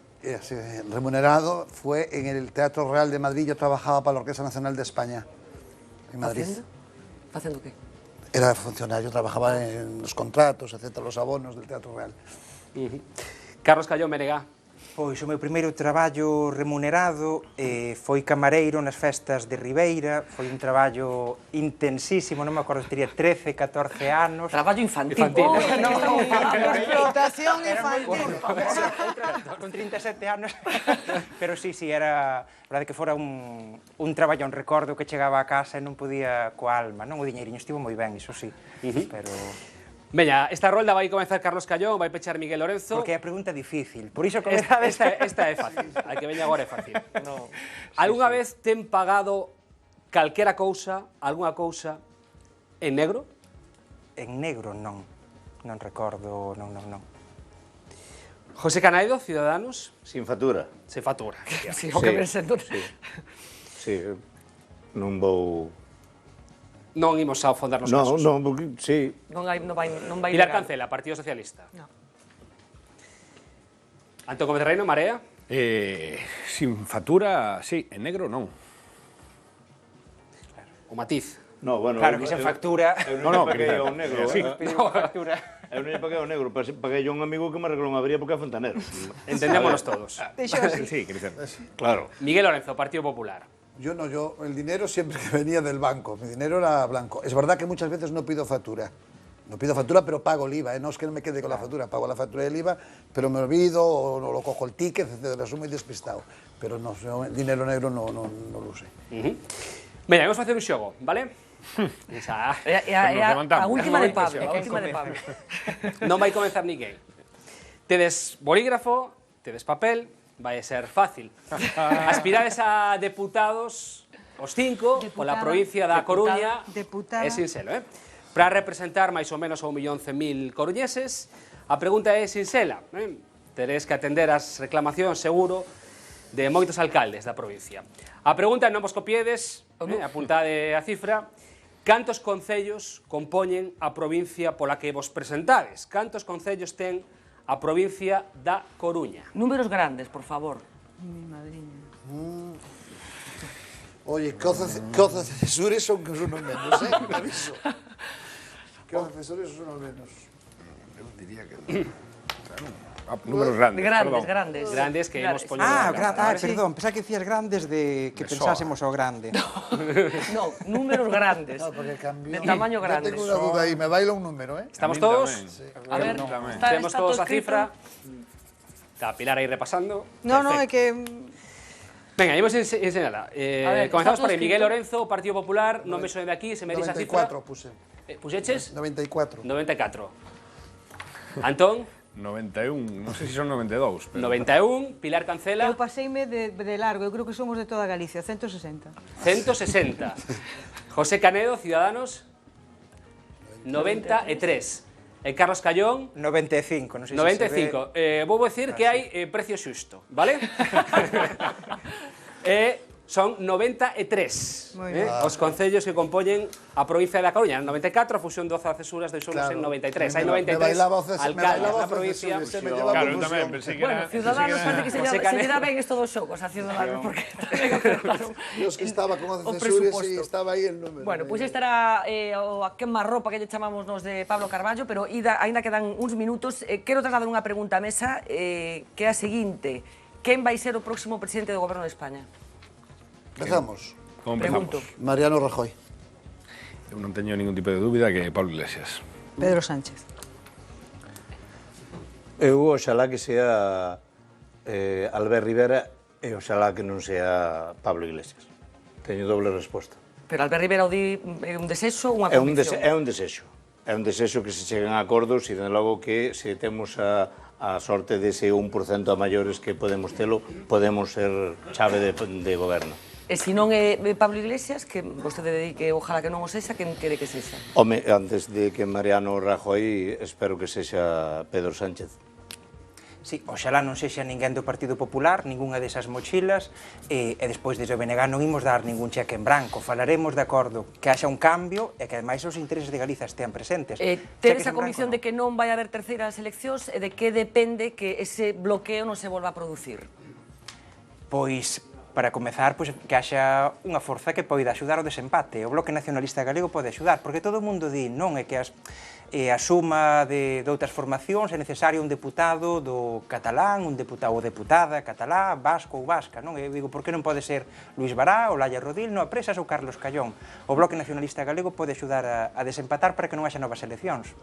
[SPEAKER 9] remunerado fue en el Teatro Real de Madrid. Yo trabajaba para la Orquesta Nacional de España. En Madrid.
[SPEAKER 1] ¿Haciendo qué?
[SPEAKER 9] Era funcionario, trabajaba en los contratos, etcétera, los abonos del Teatro Real.
[SPEAKER 8] Carlos Callón, BNG.
[SPEAKER 2] Pois o meu primeiro traballo remunerado foi camareiro nas festas de Ribeira, foi un traballo intensísimo, non me acordo, teria 13, 14 anos.
[SPEAKER 1] Traballo infantil.
[SPEAKER 6] Explotación infantil.
[SPEAKER 2] Con 37 anos. Pero sí, era... A verdade que fora un traballón, recordo que chegaba a casa e non podía coa alma, non? O diñeiriño estivo moi ben, iso sí, pero...
[SPEAKER 8] Veña, esta rolda vai comezar Carlos Callón, vai pechar Miguel Lorenzo.
[SPEAKER 2] Porque é a pregunta difícil, por iso comeza...
[SPEAKER 8] Esta é fácil, a que veña agora é fácil. Algunha vez ten pagado calquera cousa, algunha cousa, en negro?
[SPEAKER 2] En negro non recordo, non.
[SPEAKER 8] José Canedo, Ciudadanos.
[SPEAKER 4] Sin factura.
[SPEAKER 8] Sin factura.
[SPEAKER 1] Sí, o que presento.
[SPEAKER 4] Sí, non vou...
[SPEAKER 8] Non imos a afondar nos casos.
[SPEAKER 4] Non, porque, sí.
[SPEAKER 1] Non vai
[SPEAKER 8] Pilar Cancela, Partido Socialista.
[SPEAKER 6] No.
[SPEAKER 8] Antón Gómez Reino, Marea.
[SPEAKER 3] Sin factura, sí, en negro non.
[SPEAKER 8] O matiz.
[SPEAKER 4] No, bueno,
[SPEAKER 2] Claro que sen factura...
[SPEAKER 4] Non, paguei ao negro.
[SPEAKER 2] Sí, pediu factura.
[SPEAKER 4] Eu non lle paguei ao negro, paguei a un amigo que me arreglou unha avería porque é fontanero.
[SPEAKER 8] Entendémonos todos.
[SPEAKER 3] Sí, Cristian.
[SPEAKER 4] Claro.
[SPEAKER 8] Miguel Lorenzo, Partido Popular.
[SPEAKER 7] Yo no, el dinero siempre que venía del banco, mi dinero era blanco. Es verdad que muchas veces no pido factura. No pido factura, pero pago el IVA, ¿eh? No es que no me quede con la factura, pago la factura del IVA, pero me olvido o no lo cojo el ticket, etcétera, soy muy despistado. Pero no, dinero negro no lo usé.
[SPEAKER 8] Veña, vamos a facer un xogo, vale? Esa,
[SPEAKER 1] A última de Pablo. A última de Pablo.
[SPEAKER 8] non vai comenzar ninguén. Tedes bolígrafo, tedes papel, vai ser fácil. Aspirades a deputados, os 5, pola provincia da Coruña,
[SPEAKER 6] Deputada.
[SPEAKER 8] é sinxelo, para representar máis ou menos a 1.100.000 coruñeses. A pregunta é sinxela, teredes que atender as reclamacións, seguro, de moitos alcaldes da provincia. A pregunta non vos copiedes, apuntade a cifra, cantos concellos compoñen a provincia pola que vos presentades? Cantos concellos ten a provincia da Coruña?
[SPEAKER 1] Números grandes, por favor.
[SPEAKER 6] Mi madriña.
[SPEAKER 7] Oye, que os accesorios son unos menos, ¿eh? Me aviso. Que os accesorios son unos menos.
[SPEAKER 3] Eu diría que... números grandes, perdón.
[SPEAKER 1] Grandes.
[SPEAKER 8] Grandes que hemos poñido...
[SPEAKER 2] Perdón, pensaba que decías grandes de que pensásemos ao grande.
[SPEAKER 1] No, números grandes.
[SPEAKER 7] No, porque cambió.
[SPEAKER 1] De tamaño
[SPEAKER 7] Yo
[SPEAKER 1] grande.
[SPEAKER 7] tengo una duda ahí, me baila un número, ¿eh?
[SPEAKER 8] Estamos todos?
[SPEAKER 1] A ver,
[SPEAKER 8] Temos todos a
[SPEAKER 1] escrito?
[SPEAKER 8] cifra. Está Pilar aí repasando.
[SPEAKER 6] No, no, é que...
[SPEAKER 8] Venga, imos enseñala.
[SPEAKER 1] ver,
[SPEAKER 8] Comenzamos
[SPEAKER 1] está
[SPEAKER 8] por aí.
[SPEAKER 1] todo
[SPEAKER 8] Miguel
[SPEAKER 1] escrito.
[SPEAKER 8] Lorenzo, Partido Popular, non me soe de aquí, se me dice a cifra.
[SPEAKER 7] 94 puse.
[SPEAKER 8] Puxeches?
[SPEAKER 7] 94.
[SPEAKER 8] 94. Antón?
[SPEAKER 3] 91, non sei se son 92, pero...
[SPEAKER 8] 91. Pilar Cancela?
[SPEAKER 6] Eu paseime de largo, eu creo que somos de toda Galicia, 160.
[SPEAKER 8] 160. José Canedo, Ciudadanos? 93. E Carlos Callón?
[SPEAKER 2] 95, non sei se se ve...
[SPEAKER 8] 95. Vou decir que hai precio xusto, vale? Son 93
[SPEAKER 6] Moi ben.
[SPEAKER 8] os concellos que compoñen a provincia da Coruña. 94, a fusión 12 acesuras de solos en 93. Hai 93 alcaldes da provincia.
[SPEAKER 3] Claro, eu tamén pensei que
[SPEAKER 1] Bueno,
[SPEAKER 3] era...
[SPEAKER 1] Ciudadanos parece que se lle dá ben esto dos xogos a Ciudadanos, porque tamén acertaron.
[SPEAKER 7] Los que estaba con
[SPEAKER 1] O
[SPEAKER 7] accesorios
[SPEAKER 1] presuposto.
[SPEAKER 7] y estaba aí el número.
[SPEAKER 1] Bueno, pois estará a quemarropa que lle chamamos nos de Pablo Carballo, pero aínda quedan uns minutos. Quero trasladar unha pregunta á mesa, que é a seguinte. Quen vai ser o próximo presidente do Goberno de España?
[SPEAKER 7] Empezamos.
[SPEAKER 3] Como empezamos?
[SPEAKER 1] Pregunto.
[SPEAKER 7] Mariano Rajoy.
[SPEAKER 3] Eu non teño ningún tipo de dúbida que Pablo Iglesias.
[SPEAKER 6] Pedro Sánchez.
[SPEAKER 4] Eu oxalá que sea Albert Rivera e oxalá que non sea Pablo Iglesias. Teño doble resposta.
[SPEAKER 1] Pero Albert Rivera o di un desexo, unha
[SPEAKER 4] É un
[SPEAKER 1] convicción?
[SPEAKER 4] desexo. É un desexo que se cheguen a acordos e, de logo, que se temos a sorte dese 1% a maiores que podemos telo, podemos ser chave de goberno.
[SPEAKER 1] E se non é Pablo Iglesias, que vostede di que ojalá que non o sexa, quen quere que sexa?
[SPEAKER 4] Home, antes de que Mariano Rajoy, espero que sexa Pedro Sánchez.
[SPEAKER 2] Sí, oxalá non sexa ninguén do Partido Popular, ningunha desas mochilas, e despois desde o BNG non imos dar ningún cheque en branco. Falaremos de acordo que haxa un cambio e que ademais os intereses de Galiza estean presentes.
[SPEAKER 1] Tedes a convicción de que non vai haber terceiras eleccións e de que depende que ese bloqueo non se volva a producir?
[SPEAKER 2] Pois, para comezar, pois, que haxa unha forza que poida axudar ao desempate. O Bloque Nacionalista Galego pode axudar, porque todo o mundo di, non, é que a suma de outras formacións é necesario un deputado do catalán, un deputado ou deputada catalá, vasco ou vasca, non? Eu digo, por que non pode ser Luís Bará, Olalla Rodil, non Presas ou Carlos Callón? O Bloque Nacionalista Galego pode axudar a desempatar para que non haxa novas eleccións.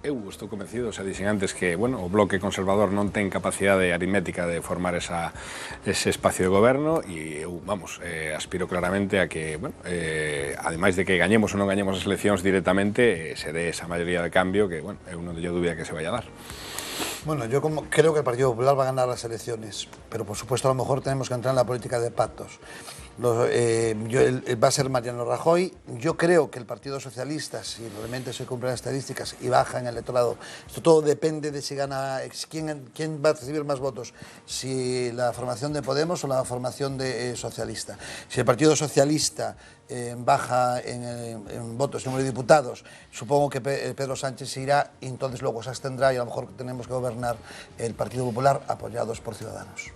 [SPEAKER 3] Eu estou convencido, xa dixen antes que, bueno, o bloque conservador non ten capacidade aritmética de formar ese espacio de goberno e eu, vamos, aspiro claramente a que, bueno, ademais de que gañemos ou non gañemos as eleccións directamente, se dé esa maioría de cambio que, bueno, eu non teño dúbida que se vai a dar.
[SPEAKER 7] Bueno, yo creo que el Partido Popular va a ganar las elecciones, pero por supuesto a lo mejor tenemos que entrar en la política de pactos. Va a ser Mariano Rajoy. Yo creo que el Partido Socialista, si realmente se cumplen las estadísticas y baja en el electorado, esto todo depende de si gana, quién va a recibir más votos, si la formación de Podemos o la formación de Socialista. Si el Partido Socialista baja en votos, número de diputados, supongo que Pedro Sánchez se irá y entonces luego se abstendrá y a lo mejor tenemos que gobernar el Partido Popular apoyados por Ciudadanos.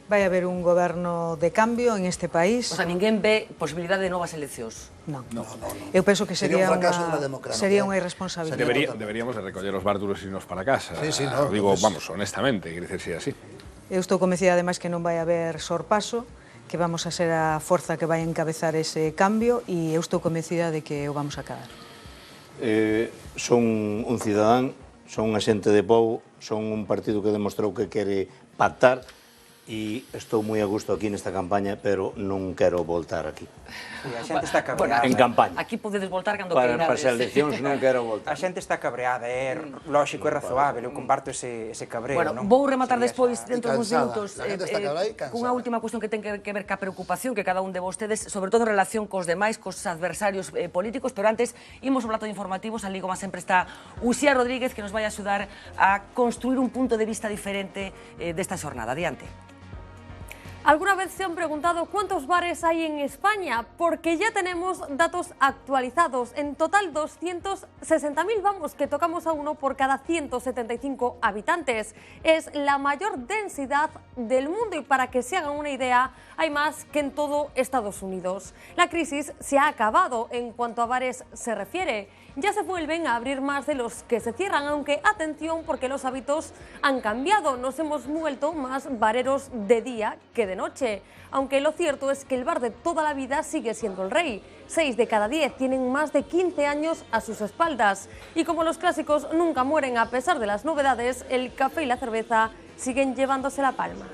[SPEAKER 6] Vai haber un goberno de cambio en este país.
[SPEAKER 1] O sea, ninguén ve posibilidade de novas eleccións.
[SPEAKER 6] Non. Eu penso que sería
[SPEAKER 7] un fracaso da democracia.
[SPEAKER 6] sería unha irresponsabilidade.
[SPEAKER 3] Deberíamos de recoller os bártulos e irnos para casa.
[SPEAKER 7] Sí, no,
[SPEAKER 3] Digo,
[SPEAKER 7] pues...
[SPEAKER 3] vamos, honestamente, quer dicer, si así.
[SPEAKER 6] Eu estou convencida, ademais, que non vai haber sorpaso, que vamos a ser a forza que vai encabezar ese cambio e eu estou convencida de que o vamos a acabar.
[SPEAKER 4] Son un cidadán, son un xente de povo, son un partido que demostrou que quere pactar e estou moi a gusto aquí nesta campaña, pero non quero voltar aquí.
[SPEAKER 2] Sí, a xente está cabreada.
[SPEAKER 4] En campaña.
[SPEAKER 1] Aquí podedes voltar cando
[SPEAKER 4] Para
[SPEAKER 1] queirades.
[SPEAKER 4] as eleccións non quero
[SPEAKER 2] A
[SPEAKER 4] voltar.
[SPEAKER 2] xente está cabreada, é lógico e razoável, eu comparto ese cabreo,
[SPEAKER 1] Bueno,
[SPEAKER 2] non?
[SPEAKER 1] vou rematar
[SPEAKER 2] Sería
[SPEAKER 1] despois,
[SPEAKER 2] esa-
[SPEAKER 1] dentro duns
[SPEAKER 7] cansada.
[SPEAKER 1] minutos,
[SPEAKER 7] La gente está cabreada y cansada.
[SPEAKER 1] cunha última cuestión que ten que ver ca preocupación que cada un de vostedes, sobre todo en relación cos demais, cos adversarios políticos, pero antes, imos ao plato de informativos, ali como sempre está Uxía Rodríguez, que nos vai axudar a construir un punto de vista diferente desta xornada. Adiante.
[SPEAKER 10] ¿Alguna vez se han preguntado cuántos bares hay en España? Porque ya tenemos datos actualizados. En total 260.000, vamos, que tocamos a uno por cada 175 habitantes. Es la mayor densidad del mundo y para que se hagan una idea, hay más que en todo Estados Unidos. La crisis se ha acabado en cuanto a bares se refiere. Ya se vuelven a abrir más de los que se cierran, aunque atención porque los hábitos han cambiado. Nos hemos vuelto más bareros de día que de noche. Aunque lo cierto es que el bar de toda la vida sigue siendo el rey. 6 de cada 10 tienen más de 15 años a sus espaldas. Y como los clásicos nunca mueren a pesar de las novedades, el café y la cerveza siguen llevándose la palma.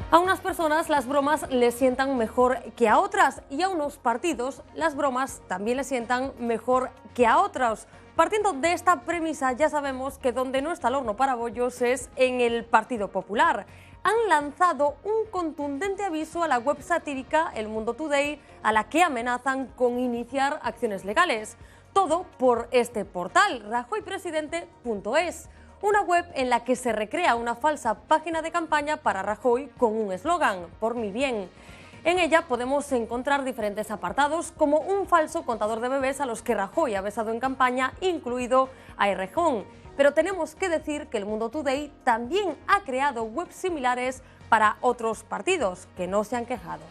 [SPEAKER 10] A unas personas las bromas les sientan mejor que a otras y a unos partidos las bromas también les sientan mejor que a otros. Partiendo de esta premisa ya sabemos que donde no está el horno para bollos es en el Partido Popular. Han lanzado un contundente aviso a la web satírica El Mundo Today, a la que amenazan con iniciar acciones legales. Todo por este portal, rajoypresidente.es. Una web en la que se recrea una falsa página de campaña para Rajoy con un eslogan, por mi bien. En ella podemos encontrar diferentes apartados, como un falso contador de bebés a los que Rajoy ha besado en campaña, incluido a Errejón. Pero tenemos que decir que El Mundo Today también ha creado webs similares para otros partidos, que no se han quejado.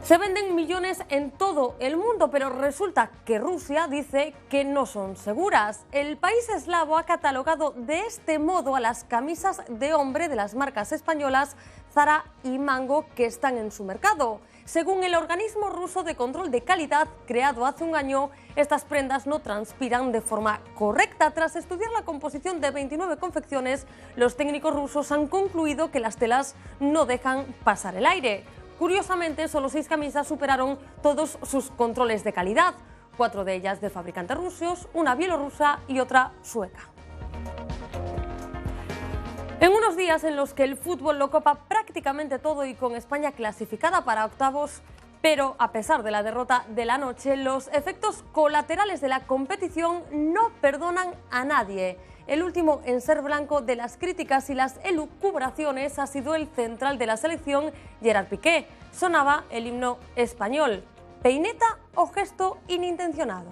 [SPEAKER 10] Se venden millones en todo el mundo, pero resulta que Rusia dice que no son seguras. El país eslavo ha catalogado de este modo a las camisas de hombre de las marcas españolas Zara y Mango que están en su mercado. Según el organismo ruso de control de calidad creado hace un año, estas prendas no transpiran de forma correcta. Tras estudiar la composición de 29 confecciones, los técnicos rusos han concluido que las telas no dejan pasar el aire. Curiosamente, solo 6 camisas superaron todos sus controles de calidad, 4 de ellas de fabricantes rusos, una bielorrusa y otra sueca. En unos días en los que el fútbol lo copa prácticamente todo y con España clasificada para octavos, pero a pesar de la derrota de la noche, los efectos colaterales de la competición no perdonan a nadie. El último en ser blanco de las críticas y las elucubraciones ha sido el central de la selección, Gerard Piqué. Sonaba el himno español. ¿Peineta o gesto inintencionado?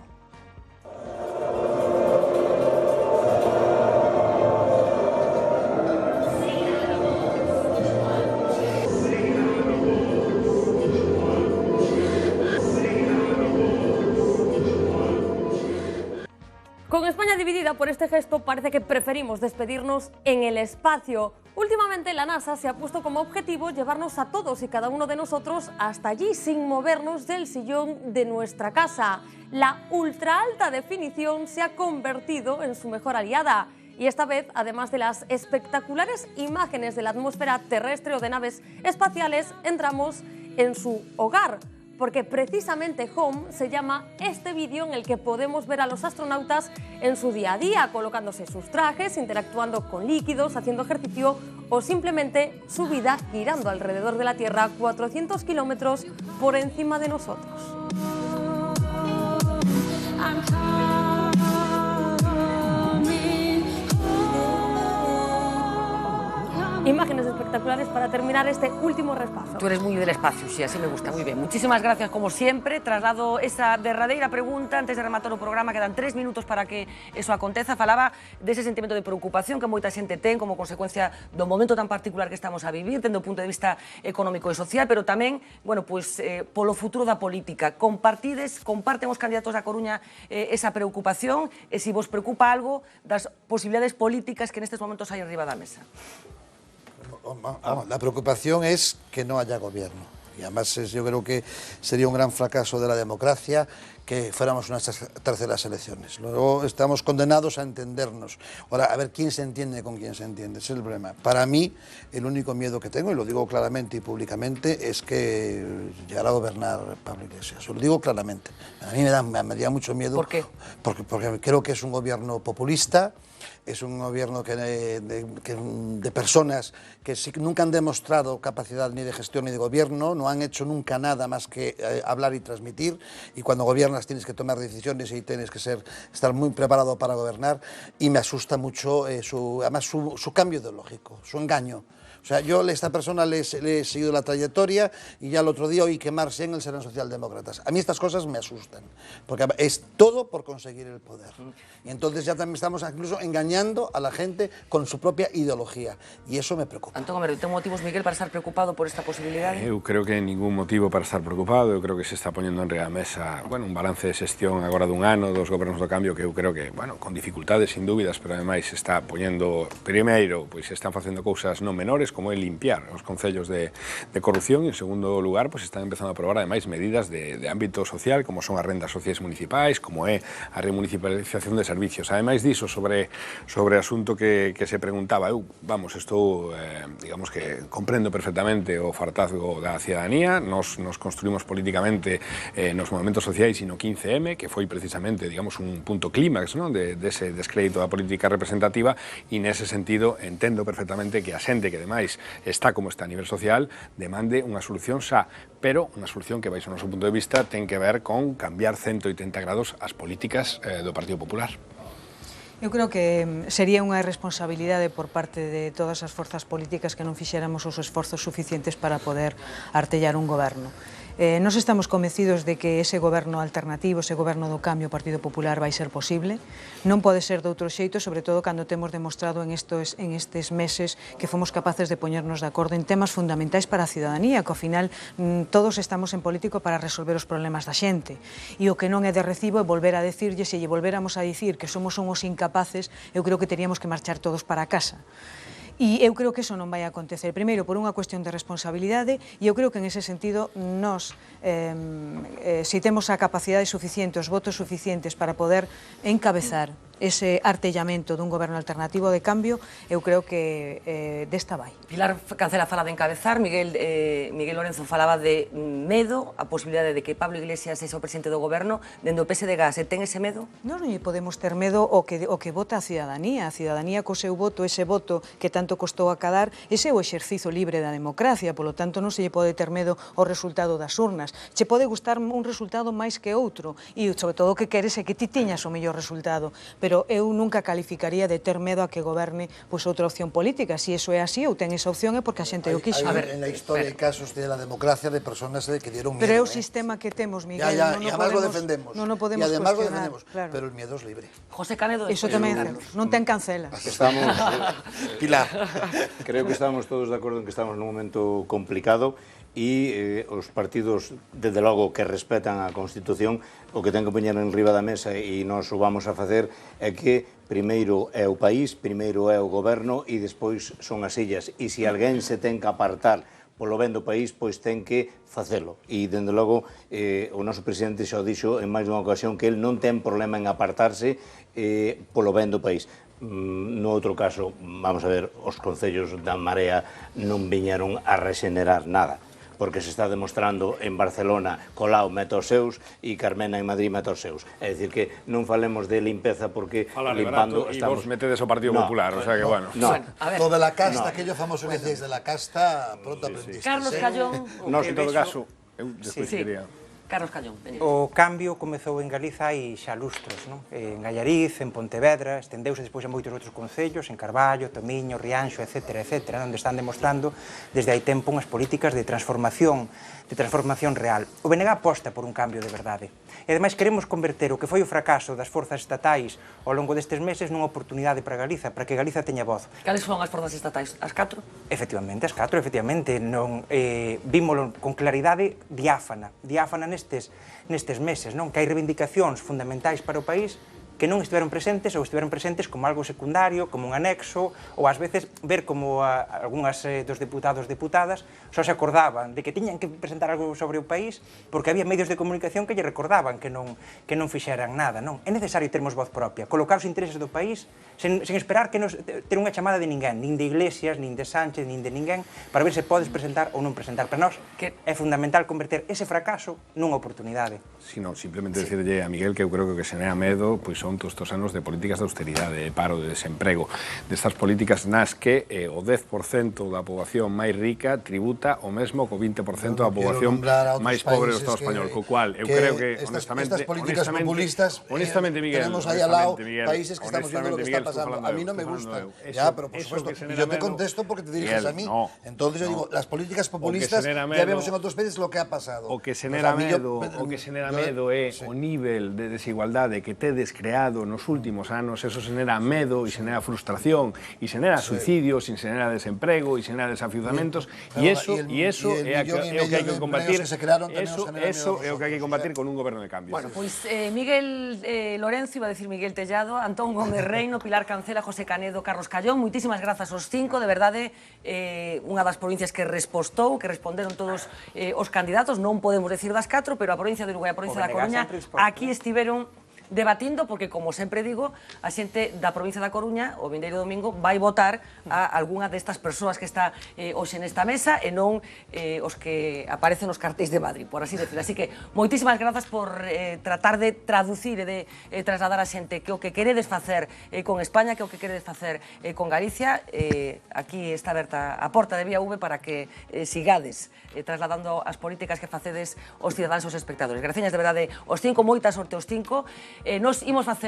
[SPEAKER 10] Con España dividida por este gesto, parece que preferimos despedirnos en el espacio. Últimamente la NASA se ha puesto como objetivo llevarnos a todos y cada uno de nosotros hasta allí sin movernos del sillón de nuestra casa. La ultra alta definición se ha convertido en su mejor aliada. Y esta vez, además de las espectaculares imágenes de la atmósfera terrestre o de naves espaciales, entramos en su hogar. Porque precisamente Home se llama este vídeo en el que podemos ver a los astronautas en su día a día, colocándose sus trajes, interactuando con líquidos, haciendo ejercicio o simplemente su vida girando alrededor de la Tierra 400 kilómetros por encima de nosotros. Imágenes espectaculares espectaculares para terminar este último repaso.
[SPEAKER 1] Tú eres muy del espacio, sí, así me gusta, muy bien. Muchísimas gracias, como siempre. Traslado esa derradeira pregunta antes de rematar o programa, quedan 3 minutos para que eso aconteza. Falaba dese sentimento de preocupación que moita xente ten como consecuencia do momento tan particular que estamos a vivir, tendo o punto de vista económico e social, pero tamén, bueno, pois, polo futuro da política. Comparten os candidatos da Coruña esa preocupación e se vos preocupa algo das posibilidades políticas que nestes momentos hai arriba da mesa.
[SPEAKER 7] La preocupación es que no haya gobierno. Y además yo creo que sería un gran fracaso de la democracia que fuéramos unas terceras elecciones. Luego estamos condenados a entendernos. Ahora, a ver quién se entiende con quién se entiende. Ese es el problema. Para mí, el único miedo que tengo, y lo digo claramente y públicamente, es que llegará a gobernar Pablo Iglesias. Lo digo claramente. A mí me da mucho miedo.
[SPEAKER 1] ¿Por qué?
[SPEAKER 7] Porque creo que es un gobierno populista, es un gobierno de personas que nunca han demostrado capacidad ni de gestión ni de gobierno, no han hecho nunca nada más que hablar y transmitir, y cuando gobiernas tienes que tomar decisiones y tienes que estar muy preparado para gobernar, y me asusta mucho además su cambio ideológico, su engaño. O sea, yo a esta persona le he seguido la trayectoria y ya el otro día oí que Marx y Engels eran socialdemócratas. A mí estas cosas me asustan, porque es todo por conseguir el poder. Y entonces ya también estamos incluso engañando a la gente con su propia ideología, y eso me preocupa.
[SPEAKER 1] Antón Gomero, ten motivos, Miguel, para estar preocupado por esta posibilidade?
[SPEAKER 3] Eu creo que ningún motivo para estar preocupado. Eu creo que se está poñendo en riba mesa, bueno, un balance de xestión agora dun ano dos gobernos do cambio que eu creo que, bueno, con dificultades, sin dúbidas, pero ademais se está poñendo, primeiro, pois se están facendo cousas non menores, como é limpiar os concellos de corrupción, e en segundo lugar, pois están empezando a aprobar ademais medidas de ámbito social, como son as rendas sociais municipais, como é a remunicipalización de servicios. Ademais diso, sobre asunto que se preguntaba, eu, vamos, estou, digamos que comprendo perfectamente o fartazgo da cidadanía, nos construímos políticamente nos movimentos sociais e no 15M, que foi precisamente, digamos, un punto clímax, non, dese descrédito da política representativa, e nese sentido entendo perfectamente que a xente que ademais está como está a nivel social demande unha solución xa, pero unha solución que, baixo o noso punto de vista, ten que ver con cambiar 180 grados as políticas do Partido Popular.
[SPEAKER 6] Eu creo que sería unha irresponsabilidade por parte de todas as forzas políticas que non fixéramos os esforzos suficientes para poder artellar un goberno. Nos estamos convencidos de que ese goberno alternativo, ese goberno do cambio Partido Popular vai ser posible. Non pode ser de outro xeito, sobre todo cando temos demostrado en estes meses que fomos capaces de poñernos de acordo en temas fundamentais para a cidadanía, que ao final todos estamos en político para resolver os problemas da xente. E o que non é de recibo é volver a decirlle, se lle volvéramos a dicir que somos uns incapaces, eu creo que teríamos que marchar todos para casa. E eu creo que eso non vai acontecer. Primeiro, por unha cuestión de responsabilidade, e eu creo que en ese sentido nós, se temos a capacidade suficiente, os votos suficientes para poder encabezar ese artellamento dun goberno alternativo de cambio, eu creo que desta vai.
[SPEAKER 1] Pilar Cancela fala de encabezar, Miguel Lorenzo falaba de medo, a posibilidade de que Pablo Iglesias sexa o presidente do goberno, dende o PSDG. Se ten ese medo?
[SPEAKER 6] Non lle podemos ter medo o que vota a cidadanía co seu voto, ese voto que tanto costou acadar, ese é o exercizo libre da democracia, polo tanto non se lle pode ter medo ao resultado das urnas. Che pode gustar un resultado máis que outro, e sobre todo o que queres é que ti tiñas o mellor resultado, pero eu nunca calificaría de ter medo a que goberne outra opción política. Se iso é así, ou ten esa opción, é porque a xente o quixo.
[SPEAKER 7] En la historia hai casos de la democracia de personas que dieron miedo.
[SPEAKER 6] Pero é o sistema que temos, Miguel.
[SPEAKER 7] Y además lo defendemos.
[SPEAKER 6] Non o podemos cuestionar.
[SPEAKER 7] Pero el miedo es libre.
[SPEAKER 1] José Canedo.
[SPEAKER 6] Iso tamén non ten Cancela.
[SPEAKER 4] Estamos,
[SPEAKER 7] Pilar.
[SPEAKER 4] Creo que estamos todos de acordo en que estamos nun momento complicado, e os partidos, desde logo, que respetan a Constitución, o que ten que poñer en riba da mesa, e nós o vamos a facer, é que primeiro é o país, primeiro é o goberno, e despois son as illas. E se alguén se ten que apartar polo ben do país, pois ten que facelo. E, dende logo, o noso presidente xa o dixo en máis dunha ocasión que el non ten problema en apartarse polo ben do país. No outro caso, vamos a ver, os concellos da Marea non viñeron a regenerar nada, porque se está demostrando en Barcelona, Colau mete os seus e Carmena en Madrid mete os seus. É dicir que non falemos de limpeza porque limpando estamos...
[SPEAKER 3] E vos metedes o Partido Popular, o sea que bueno.
[SPEAKER 7] Lo de la casta, aquello famoso que decís de la casta, pronto aprendiste.
[SPEAKER 1] Carlos Callón.
[SPEAKER 3] Nós, en todo caso, eu despois quería...
[SPEAKER 1] Carlos Callón.
[SPEAKER 2] O cambio comezou en Galiza hai xa lustros, non? En Allariz, en Pontevedra, estendeuse despois a moitos outros concellos, en Carballo, Tomiño, Rianxo, etc., onde están demostrando desde hai tempo unhas políticas de transformación real. O BNG aposta por un cambio de verdade. E ademais queremos converter o que foi o fracaso das forzas estatais ao longo destes meses nunha oportunidade para Galiza, para que Galiza teña voz.
[SPEAKER 1] Cales son as forzas estatais? As 4?
[SPEAKER 2] Efectivamente, as 4, efectivamente. Vímolo con claridade diáfana nestes meses, non? Que hai reivindicacións fundamentais para o país que non estiveron presentes ou estiveron presentes como algo secundario, como un anexo, ou ás veces ver como algunhas dos deputados deputadas só se acordaban de que tiñan que presentar algo sobre o país porque había medios de comunicación que lle recordaban que non fixeran nada, non? É necesario termos voz propia, colocar os intereses do país sen esperar que ter unha chamada de ninguén, nin de Iglesias, nin de Sánchez, nin de ninguén, para ver se podes presentar ou non presentar. Para nós é fundamental converter ese fracaso nunha oportunidade.
[SPEAKER 3] Sino, simplemente decirlle a Miguel que eu creo que o que xenera medo pois son todos estes anos de políticas de austeridade, de paro, de desemprego, destas políticas nas que o 10% da poboación máis rica tributa o mesmo co 20% da poboación máis pobre do Estado español, co cual eu creo que, honestamente, Miguel,
[SPEAKER 7] tenemos ahí al lado países que estamos viendo lo que está pasando. A mí no me gustan, ya, pero por supuesto, y yo te contesto porque te diriges a mí. Entonces yo digo, las políticas populistas, ya vemos en otros países lo que ha pasado.
[SPEAKER 3] O que xenera medo é o nivel de desigualdade que tedes creado nos últimos anos, eso xenera medo e xenera frustración e xenera suicidios e xenera desemprego e xenera desafiuzamentos e eso é o que hai que combatir. Eso é o que hai que combatir con un goberno de cambio.
[SPEAKER 1] Bueno, pois Miguel Lorenzo, iba a decir Miguel Tellado, Antón Gómez Reino, Pilar Cancela, José Canedo, Carlos Callón, moitísimas grazas aos 5, de verdade, unha das provincias que responderon todos os candidatos, non podemos decir das 4, pero a provincia de Uruguai e a provincia da Coruña aquí estiveron debatindo, porque, como sempre digo, a xente da provincia da Coruña o vindeiro domingo vai votar a algunha destas persoas que está hoxe nesta mesa e non os que aparecen nos cartéis de Madrid, por así decirlo. Así que, moitísimas grazas por tratar de traducir e de trasladar a xente que o que queredes facer con España, que o que queredes facer con Galicia. Aquí está aberta a porta de Vía V para que sigades trasladando as políticas que facedes os cidadáns e os espectadores. Graciñas de verdade aos 5, moita sorte aos 5. Nos imos facer